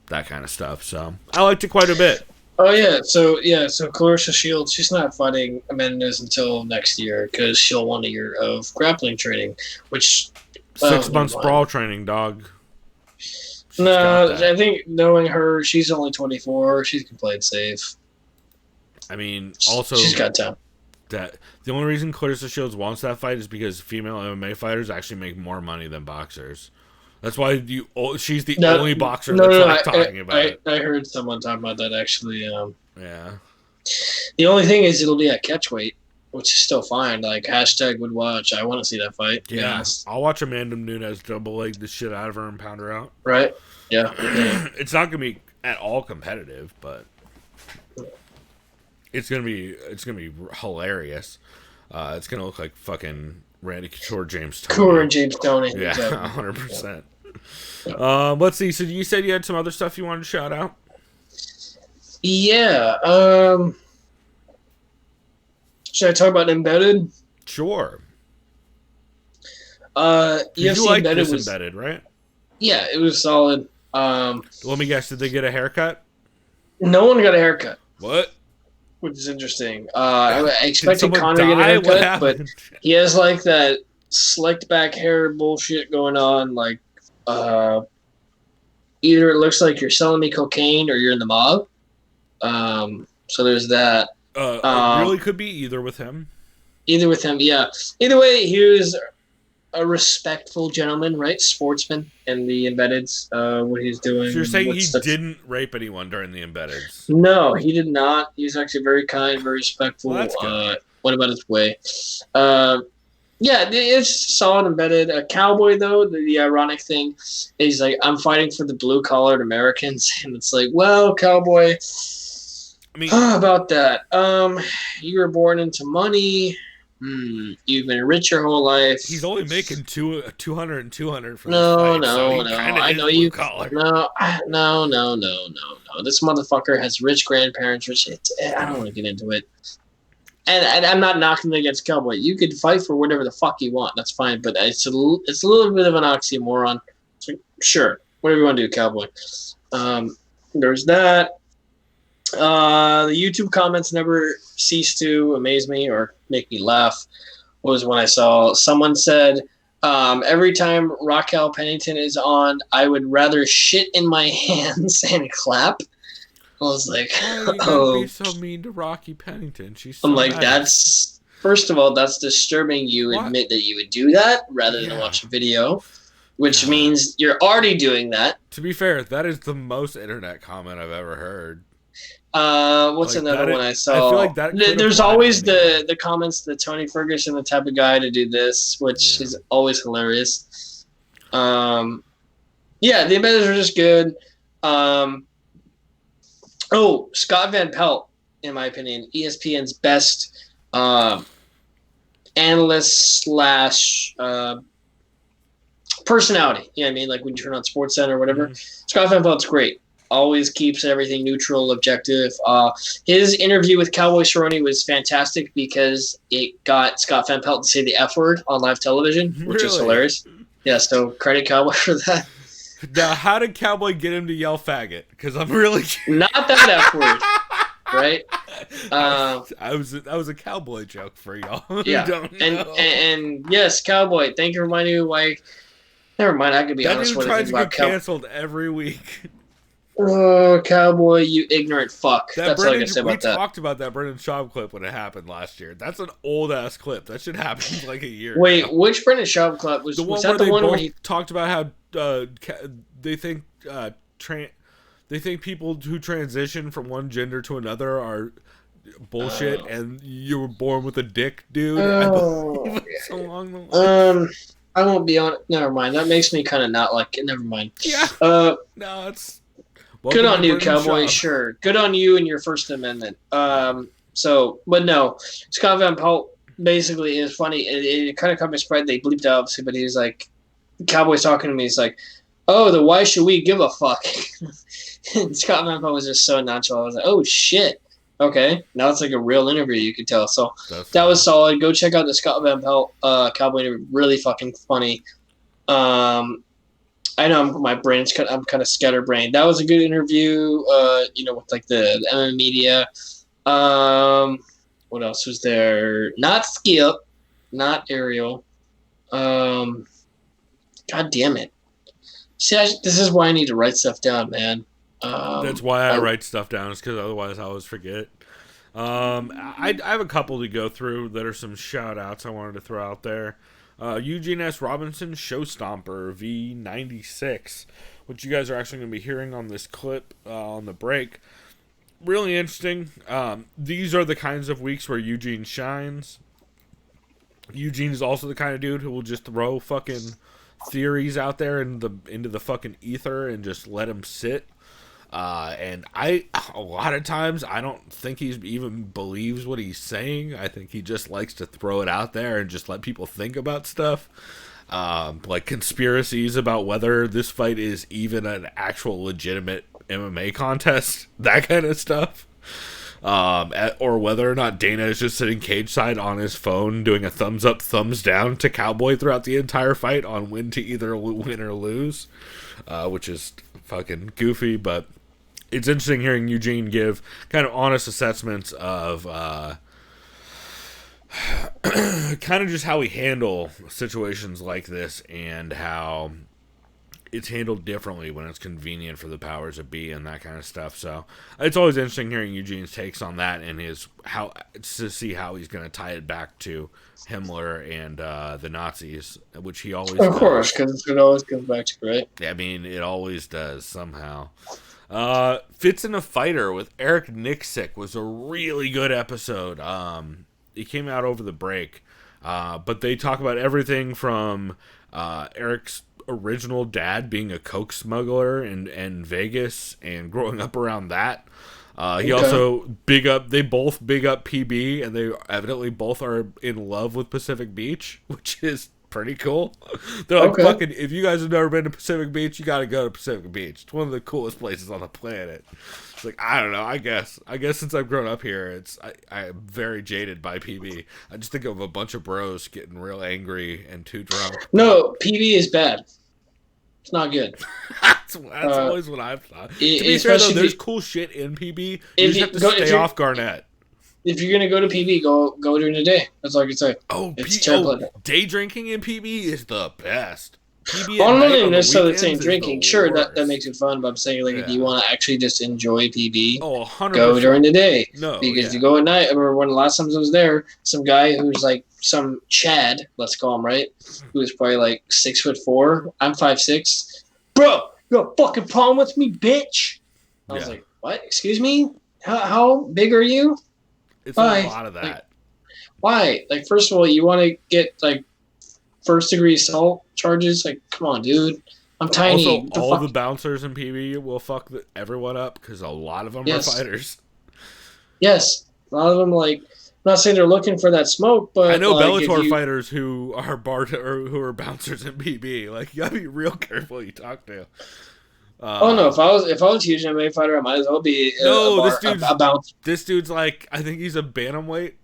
That kind of stuff. So I liked it quite a bit. Oh so Clarissa Shields, she's not fighting Menendez until next year because she'll want a year of grappling training, which 6 never months mind. brawl training, dog. She's got No, that. I think knowing her, she's only 24. She can play it safe. I mean, also She's got time. that the only reason Clarissa Shields wants that fight is because female MMA fighters actually make more money than boxers. That's why she's the only boxer that's talking about it. I heard someone talk about that actually. Yeah. The only thing is it'll be at catchweight, which is still fine. Like hashtag would watch. I want to see that fight. Yeah. Yes. I'll watch Amanda Nunes double leg the shit out of her and pound her out. Right. Yeah. It's not gonna be at all competitive, but it's gonna be hilarious. It's gonna look like fucking Randy Couture, James Toney. Couture and James Toney. Yeah, 100%. Let's see. So you said you had some other stuff you wanted to shout out? Yeah. Should I talk about Embedded? Sure. UFC you like Embedded this was Embedded, right? Yeah, it was solid. Let me guess. Did they get a haircut? No one got a haircut, What? which is interesting. I expected someone Conor to get a die? What haircut, but happened? he has like that slicked back hair bullshit going on. Like, either it looks like you're selling me cocaine or you're in the mob. So there's that. It really could be either with him. Either with him, yeah. Either way, he was a respectful gentleman, right? Sportsman in the Embeddeds, what he's doing. So you're saying he didn't rape anyone during the Embeddeds? No, he did not. He's actually very kind, very respectful. Well, that's good. Went about his way. Yeah, it's solid Embedded. A Cowboy, though, the ironic thing is like, I'm fighting for the blue-collared Americans. And it's like, well, Cowboy, I mean, about that. You were born into money. You've been rich your whole life. he's only making 200 and 200 for No, this fight, so he no. kinda I is know you. blue-collar. No. This motherfucker has rich grandparents. I don't want to get into it. And I'm not knocking against Cowboy. You could fight for whatever the fuck you want. That's fine. But it's a little bit of an oxymoron. So, sure, whatever you want to do, Cowboy. There's that. The YouTube comments never cease to amaze me or make me laugh. Was when I saw someone said, every time Raquel Pennington is on, I would rather shit in my hands and clap. I was like, Why are you gonna be so mean to Rocky Pennington? She's so I'm like, nice. that's, first of all, that's disturbing. You What? admit that you would do that rather than Yeah. watch a video, which means you're already doing that. To be fair, that is the most internet comment I've ever heard. What's Like, another that one I is- saw? I feel like that could There's apply to always anyone. the comments that Tony Ferguson, the type of guy to do this, which Yeah. is always hilarious. Yeah, the embeddeds are just good. Scott Van Pelt, in my opinion, ESPN's best analyst slash personality. You know what I mean? Like when you turn on SportsCenter or whatever. Mhm. Scott Van Pelt's great. Always keeps everything neutral, objective. His interview with Cowboy Cerrone was fantastic because it got Scott Van Pelt to say the F word on live television, which is Really? hilarious. Yeah, so credit Cowboy for that. Now, how did Cowboy get him to yell faggot? Because I'm really Not that F word, right? that was a Cowboy joke for y'all. who Yeah, don't know. and yes, Cowboy. Thank you for reminding me why. Never mind. I could be that honest dude with tries you to about get Cowboy. canceled every week. Oh, Cowboy, you ignorant fuck. That's all I can say we about that. talked about that Brendan Schaub clip when it happened last year. That's an old ass clip. That should happen like a year. Wait, ago. which Brendan Schaub club was? The one Was where that the they one where both he? talked about how they think they think people who transition from one gender to another are bullshit, and you were born with a dick, dude. I believe it's along the line. I won't be on. Never mind. That makes me kind of not like it. Never mind. Yeah. Uh, No, it's good welcome on to you, Brendan Cowboy. Schaub. Sure. Good on you and your First Amendment. But no, Scott Van Pelt basically is funny. It kind of caught me surprised. They bleeped out, obviously, but he's like, Cowboy's talking to me. He's like, oh, the why should we give a fuck? And Scott Van Pelt was just so nonchalant. I was like, oh shit. Okay, now it's like a real interview. You could tell. So that was solid. Go check out the Scott Van Pelt Cowboy interview. Really fucking funny. I know I'm kind of scatterbrained. That was a good interview. With like the MMA media. What else was there? Not Skip, not Ariel. God damn it! See, this is why I need to write stuff down, man. That's why I write stuff down, is because otherwise I always forget. I have a couple to go through that are some shout outs I wanted to throw out there. Eugene S. Robinson, Showstomper V96, which you guys are actually going to be hearing on this clip on the break. Really interesting. These are the kinds of weeks where Eugene shines. Eugene is also the kind of dude who will just throw fucking theories out there into the fucking ether and just let them sit. And a lot of times, I don't think he even believes what he's saying. I think he just likes to throw it out there and just let people think about stuff. Like conspiracies about whether this fight is even an actual legitimate MMA contest, that kind of stuff. Or whether or not Dana is just sitting cage side on his phone doing a thumbs up, thumbs down to Cowboy throughout the entire fight on when to either win or lose, which is fucking goofy, but it's interesting hearing Eugene give kind of honest assessments of kind of just how we handle situations like this and how it's handled differently when it's convenient for the powers that be and that kind of stuff. So it's always interesting hearing Eugene's takes on that and to see how he's going to tie it back to Himmler and the Nazis, which he always does. Of course, because it always comes back to, right? I mean, it always does somehow. Fits in a Fighter with Eric Nixick was a really good episode. It came out over the break, but they talk about everything from Eric's original dad being a coke smuggler in Vegas and growing up around that. He also they both big up PB, and they evidently both are in love with Pacific Beach, which is pretty cool. They're like, fucking, if you guys have never been to Pacific Beach, you gotta go to Pacific Beach. It's one of the coolest places on the planet. It's like, I don't know, I guess since I've grown up here, I'm very jaded by PB. I just think of a bunch of bros getting real angry and too drunk. No, PB is bad. It's not good. that's always what I've thought. To be fair, though, there's cool shit in PB. You just have to stay off Garnett. If you're gonna go to PB, go during the day. That's all I can say. Day drinking in PB is the best. PB I'm not even necessarily saying drinking. Sure, that makes it fun, but I'm saying if you want to actually just enjoy PB, 100%. Go during the day. No, because if you go at night, I remember one of the last times I was there, some guy who's like some Chad, let's call him, right? Who was probably like 6'4". I'm 5'6". Bro, you got a fucking problem with me, bitch? I was like, what? Excuse me? How big are you? It's a lot of that. Like, why? Like, first of all, you want to get like first-degree assault charges? Like, come on, dude. I'm tiny. Also, all the bouncers in PB will fuck everyone up because a lot of them are fighters. Yes, a lot of them. Like, I'm not saying they're looking for that smoke, but I know Bellator fighters who are who are bouncers in PB. Like, you gotta be real careful who you talk to. No! If I was a huge MMA fighter, I might as well be a bouncer. This dude's like, I think he's a bantamweight.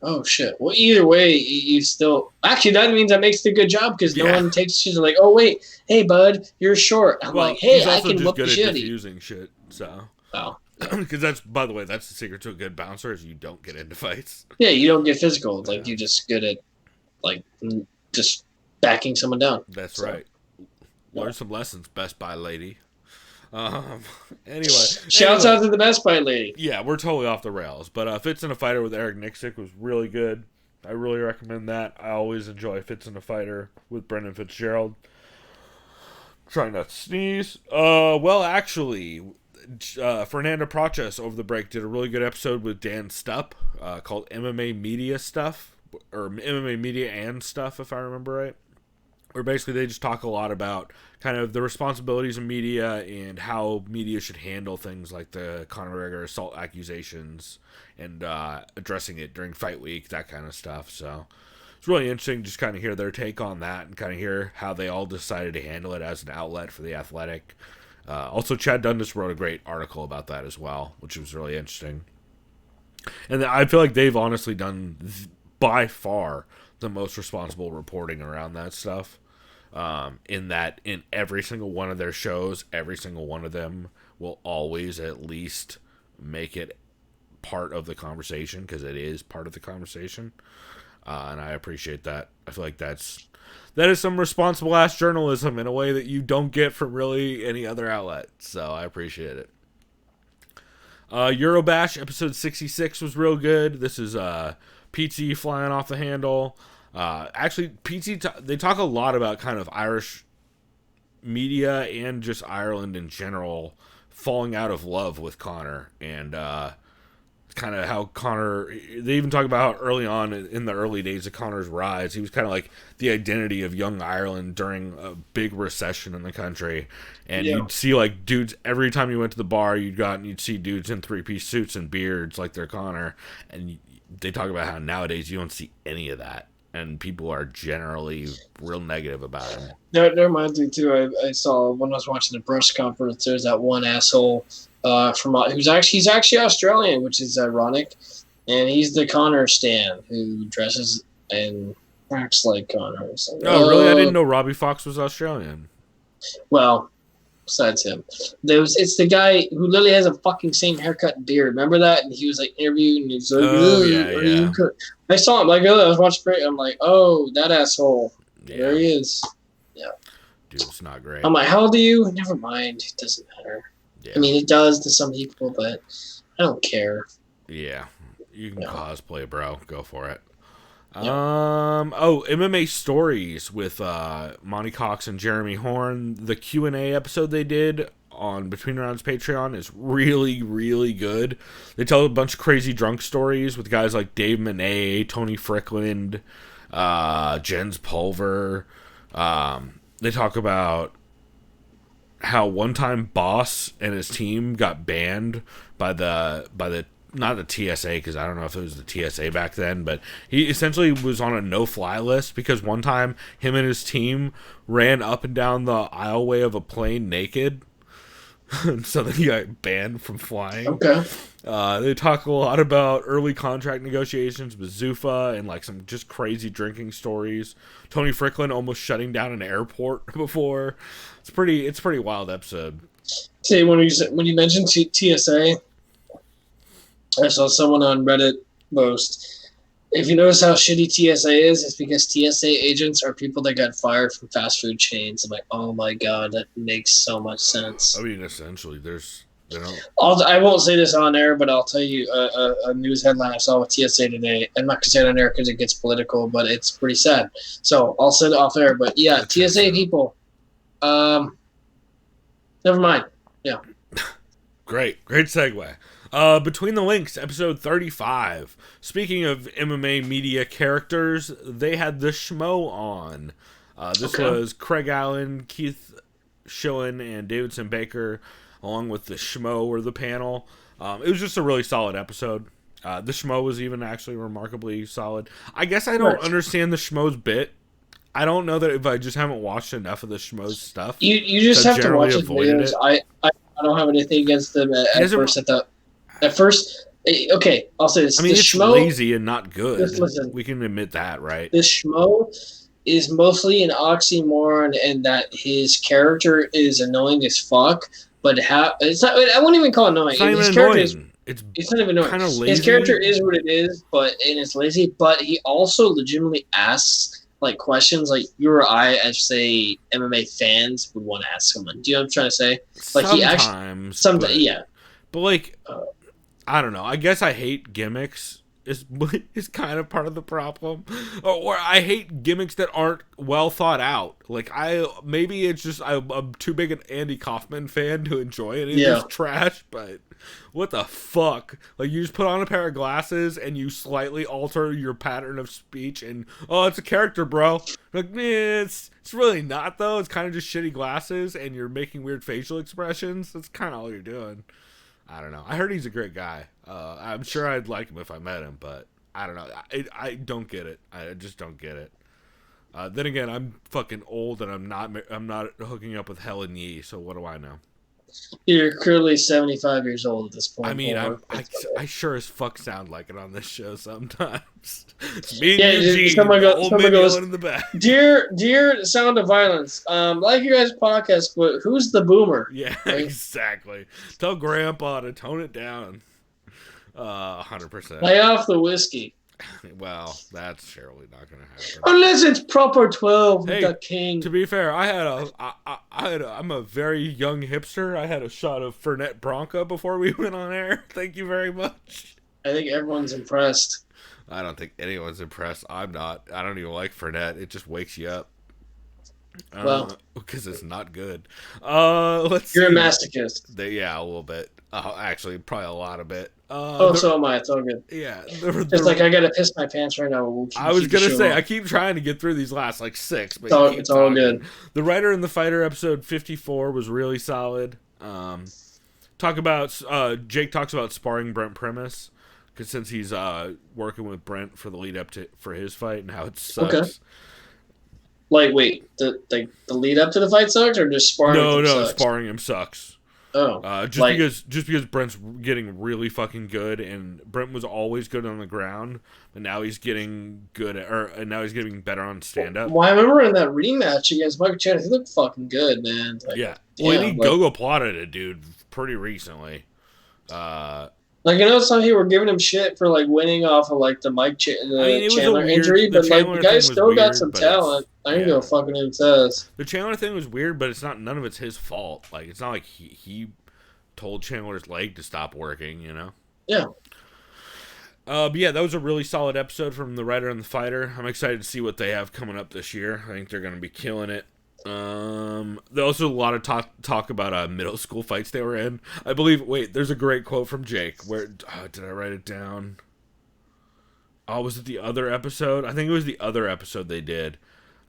Oh shit! Well, either way, you still actually that means that makes the good job because no one takes. She's like, oh wait, hey bud, you're short. I'm like, hey, I can whoop the shit. He's also just good at diffusing shit. So. Oh. Because that's, by the way, that's the secret to a good bouncer is you don't get into fights. Yeah, you don't get physical. Like, you're just good at, like, just backing someone down. That's right. Learn some lessons, Best Buy lady. Anyway. Shouts out to the Best Buy lady. Yeah, we're totally off the rails. But Fits in a Fighter with Eric Nixick was really good. I really recommend that. I always enjoy Fits in a Fighter with Brendan Fitzgerald. Trying not to sneeze. Well, actually... Fernando Prochas over the break did a really good episode with Dan Stupp called MMA Media Stuff, or MMA Media and Stuff, if I remember right. Where basically they just talk a lot about kind of the responsibilities of media and how media should handle things like the Conor McGregor assault accusations and addressing it during fight week, that kind of stuff. So it's really interesting just kind of hear their take on that and kind of hear how they all decided to handle it as an outlet for The Athletic. Also, Chad Dundas wrote a great article about that as well, which was really interesting. And I feel like they've honestly done, by far, the most responsible reporting around that stuff. In that, in every single one of their shows, every single one of them will always at least make it part of the conversation, because it is part of the conversation. And I appreciate that. I feel like that is some responsible ass journalism in a way that you don't get from really any other outlet. So I appreciate it. Eurobash episode 66 was real good. This is PT flying off the handle. Actually, PT they talk a lot about kind of Irish media and just Ireland in general falling out of love with Connor, and kind of how Connor, they even talk about how early on in the early days of Connor's rise, he was kind of like the identity of young Ireland during a big recession in the country. And you'd see like dudes, every time you went to the bar you'd see dudes in 3-piece suits and beards like they're Connor. And they talk about how nowadays you don't see any of that, and people are generally real negative about him. That reminds me too. I saw when I was watching the press conference, there's that one asshole he's actually Australian, which is ironic, and he's the Connor stan who dresses and acts like Connor. Like, really? I didn't know Robbie Fox was Australian. Well, besides him, it's the guy who literally has a fucking same haircut and beard. Remember that? And he was like interviewed, and he's like, yeah. I saw him like I was watching it. I'm like, oh, that asshole. Yeah. There he is. Yeah. Dude, it's not great. I'm like, how old are you? Never mind. It doesn't matter. Yeah. I mean, it does to some people, but I don't care. Yeah. You can No. cosplay, bro. Go for it. Yep. MMA stories with Monty Cox and Jeremy Horn. The Q&A episode they did on Between Rounds Patreon is really, really good. They tell a bunch of crazy drunk stories with guys like Dave Monet, Tony Frickland, Jens Pulver. They talk about how one time Boss and his team got banned by the not the TSA, because I don't know if it was the TSA back then, but he essentially was on a no-fly list because one time him and his team ran up and down the aisleway of a plane naked. So then he got banned from flying. Okay. They talk a lot about early contract negotiations with Zuffa and like some just crazy drinking stories. Tony Frickland almost shutting down an airport before. It's pretty wild episode. See, when you mentioned TSA, I saw someone on Reddit post. If you notice how shitty TSA is, it's because TSA agents are people that got fired from fast food chains. I'm like, oh my god, that makes so much sense. I mean, essentially, I won't say this on air, but I'll tell you a news headline I saw with TSA today. I'm not going to say it on air because it gets political, but it's pretty sad. So I'll say it off air. But yeah, TSA people, never mind. Yeah. Great segue. Between the Links, episode 35. Speaking of MMA media characters, they had the Schmo on. This was Craig Allen, Keith Schillen, and Davidson Baker, along with the Schmo were the panel. It was just a really solid episode. The Schmo was even actually remarkably solid. I guess I don't understand the Schmo's bit. I don't know that if I just haven't watched enough of the Schmo's stuff. You just have to watch his videos. I don't have anything against them at first. Okay, I'll say this. I mean, it's Schmo, lazy and not good. Listen, we can admit that, right? The Schmo is mostly an oxymoron, and that his character is annoying as fuck. But it's not. I won't even call it annoying. It's not even annoying. It's not even annoying. Kind of lazy. His character is what it is, and it's lazy. But he also legitimately asks like questions like you or I, as say MMA fans, would want to ask someone. Do you know what I'm trying to say? Like sometimes, yeah. But like, I don't know. I guess I hate gimmicks. Is kind of part of the problem, or I hate gimmicks that aren't well thought out. Like maybe it's just I'm too big an Andy Kaufman fan to enjoy any of this trash. But what the fuck? Like you just put on a pair of glasses and you slightly alter your pattern of speech, and it's a character, bro. Like it's really not though. It's kind of just shitty glasses, and you're making weird facial expressions. That's kind of all you're doing. I don't know. I heard he's a great guy. I'm sure I'd like him if I met him, but I don't know. I don't get it. I just don't get it. Then again, I'm fucking old and I'm not hooking up with Helen Yee, so what do I know? You're clearly 75 years old at this point. I mean, Pulver. I sure as fuck sound like it on this show sometimes. It's me and Yeah, Eugene, someone the old man goes, yelling in the back. Dear Sound of Violence, like you guys' podcast, but who's the boomer? Yeah, Right? exactly. Tell Grandpa to tone it down. 100%. Lay off the whiskey. Well, that's surely not going to happen. Unless it's proper 12 with Hey, the king. to be fair, I'm a very young hipster. I had a shot of Fernet Branca before we went on air. Thank you very much. I think everyone's impressed. I don't think anyone's impressed. I'm not. I don't even like Fernet. It just wakes you up. Well, because it's not good. Let's you're see. a masochist. Yeah, a little bit. Actually, probably a lot of it. So am I. It's all good. Yeah. It's like I gotta piss my pants right now. I was gonna say I keep trying to get through these last like 6, but it's all good. The Writer and the Fighter episode 54 was really solid. Jake talks about sparring Brent Primus, because since he's working with Brent for the lead up for his fight and how it sucks. Okay. Like, wait, the lead up to the fight sucks, or just sparring? No, sucks? sparring him sucks. Oh, just because Brent's getting really fucking good, and Brent was always good on the ground, but now he's getting and now he's getting better on stand up. Well, I remember in that rematch against Michael Chandler, he looked fucking good, man. Like, yeah, well, he go plotted it, dude, pretty recently. Like, I know some people were giving him shit for, like, winning off of, like, the Chandler injury, but, like, the guy still got some talent. I didn't go fucking who says. The Chandler thing was weird, but none of it's his fault. Like, it's not like he told Chandler's leg to stop working, you know? Yeah. But yeah, that was a really solid episode from The Writer and the Fighter. I'm excited to see what they have coming up this year. I think they're going to be killing it. There's also a lot of talk about middle school fights they were in. I believe. Wait, there's a great quote from Jake. Where did I write it down? Oh, was it the other episode? I think it was the other episode they did.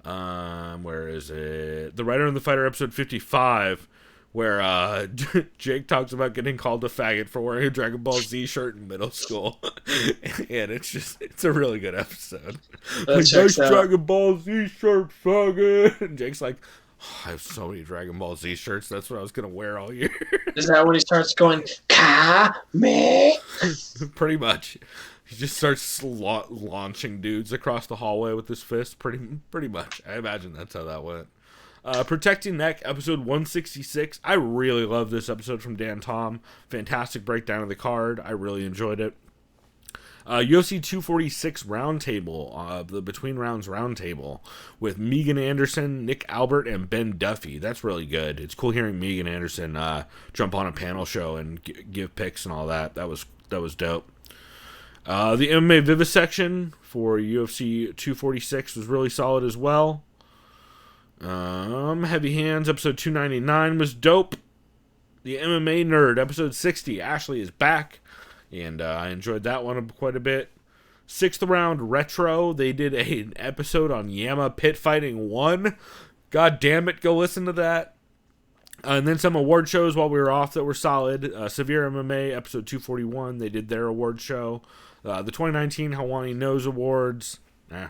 Where is it? The Writer and the Fighter episode 55, where Jake talks about getting called a faggot for wearing a Dragon Ball Z shirt in middle school, and it's a really good episode. Like, nice Dragon Ball Z shirt, faggot. And Jake's like, oh, I have so many Dragon Ball Z shirts. That's what I was gonna wear all year. Is that when he starts going Kame? Pretty much. He just starts launching dudes across the hallway with his fist. Pretty much. I imagine that's how that went. Protecting Neck, episode 166. I really love this episode from Dan Tom. Fantastic breakdown of the card. I really enjoyed it. UFC 246 roundtable, the Between Rounds roundtable with Megan Anderson, Nick Albert, and Ben Duffy. That's really good. It's cool hearing Megan Anderson jump on a panel show and give picks and all that. That was dope. The MMA Vivisection for UFC 246 was really solid as well. Heavy Hands, episode 299 was dope. The MMA Nerd, episode 60, Ashley is back, and I enjoyed that one quite a bit. 6th Round Retro, they did an episode on Yama Pit Fighting 1. God damn it, go listen to that. And then some award shows while we were off that were solid. Severe MMA, episode 241, they did their award show. The 2019 Hawani Nose Awards. I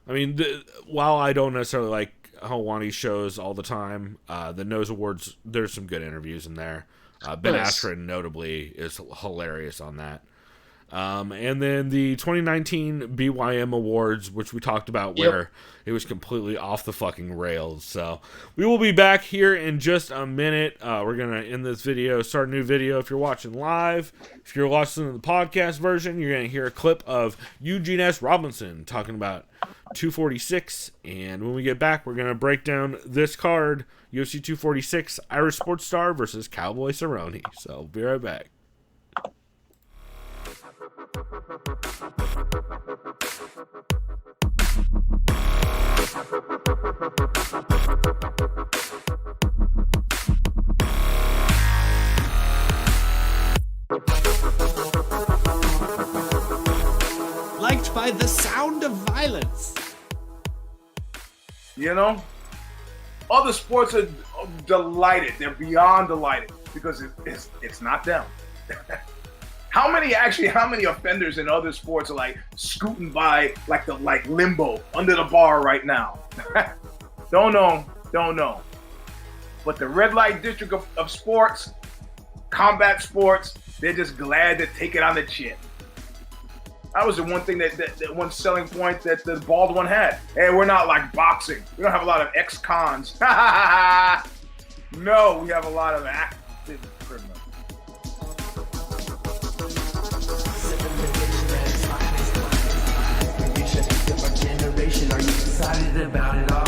mean, while I don't necessarily like Hawani shows all the time, the Nose Awards, there's some good interviews in there. Ben Askren notably is hilarious on that. And then the 2019 BYM Awards, which we talked about, where it was completely off the fucking rails. So we will be back here in just a minute. We're going to end this video, start a new video if you're watching live. If you're watching the podcast version, you're going to hear a clip of Eugene S. Robinson talking about 246. And when we get back, we're going to break down this card, UFC 246, Irish Sports Star versus Cowboy Cerrone. So be right back. Liked by the Sound of Violence. You know, other sports are delighted. They're beyond delighted because it's not them. How many offenders in other sports are like scooting by like limbo under the bar right now? Don't know. But the red light district of sports, combat sports, they're just glad to take it on the chin. That was the one thing that one selling point that the bald one had. Hey, we're not like boxing. We don't have a lot of ex-cons. No, we have a lot of active criminals. Are you excited about it all?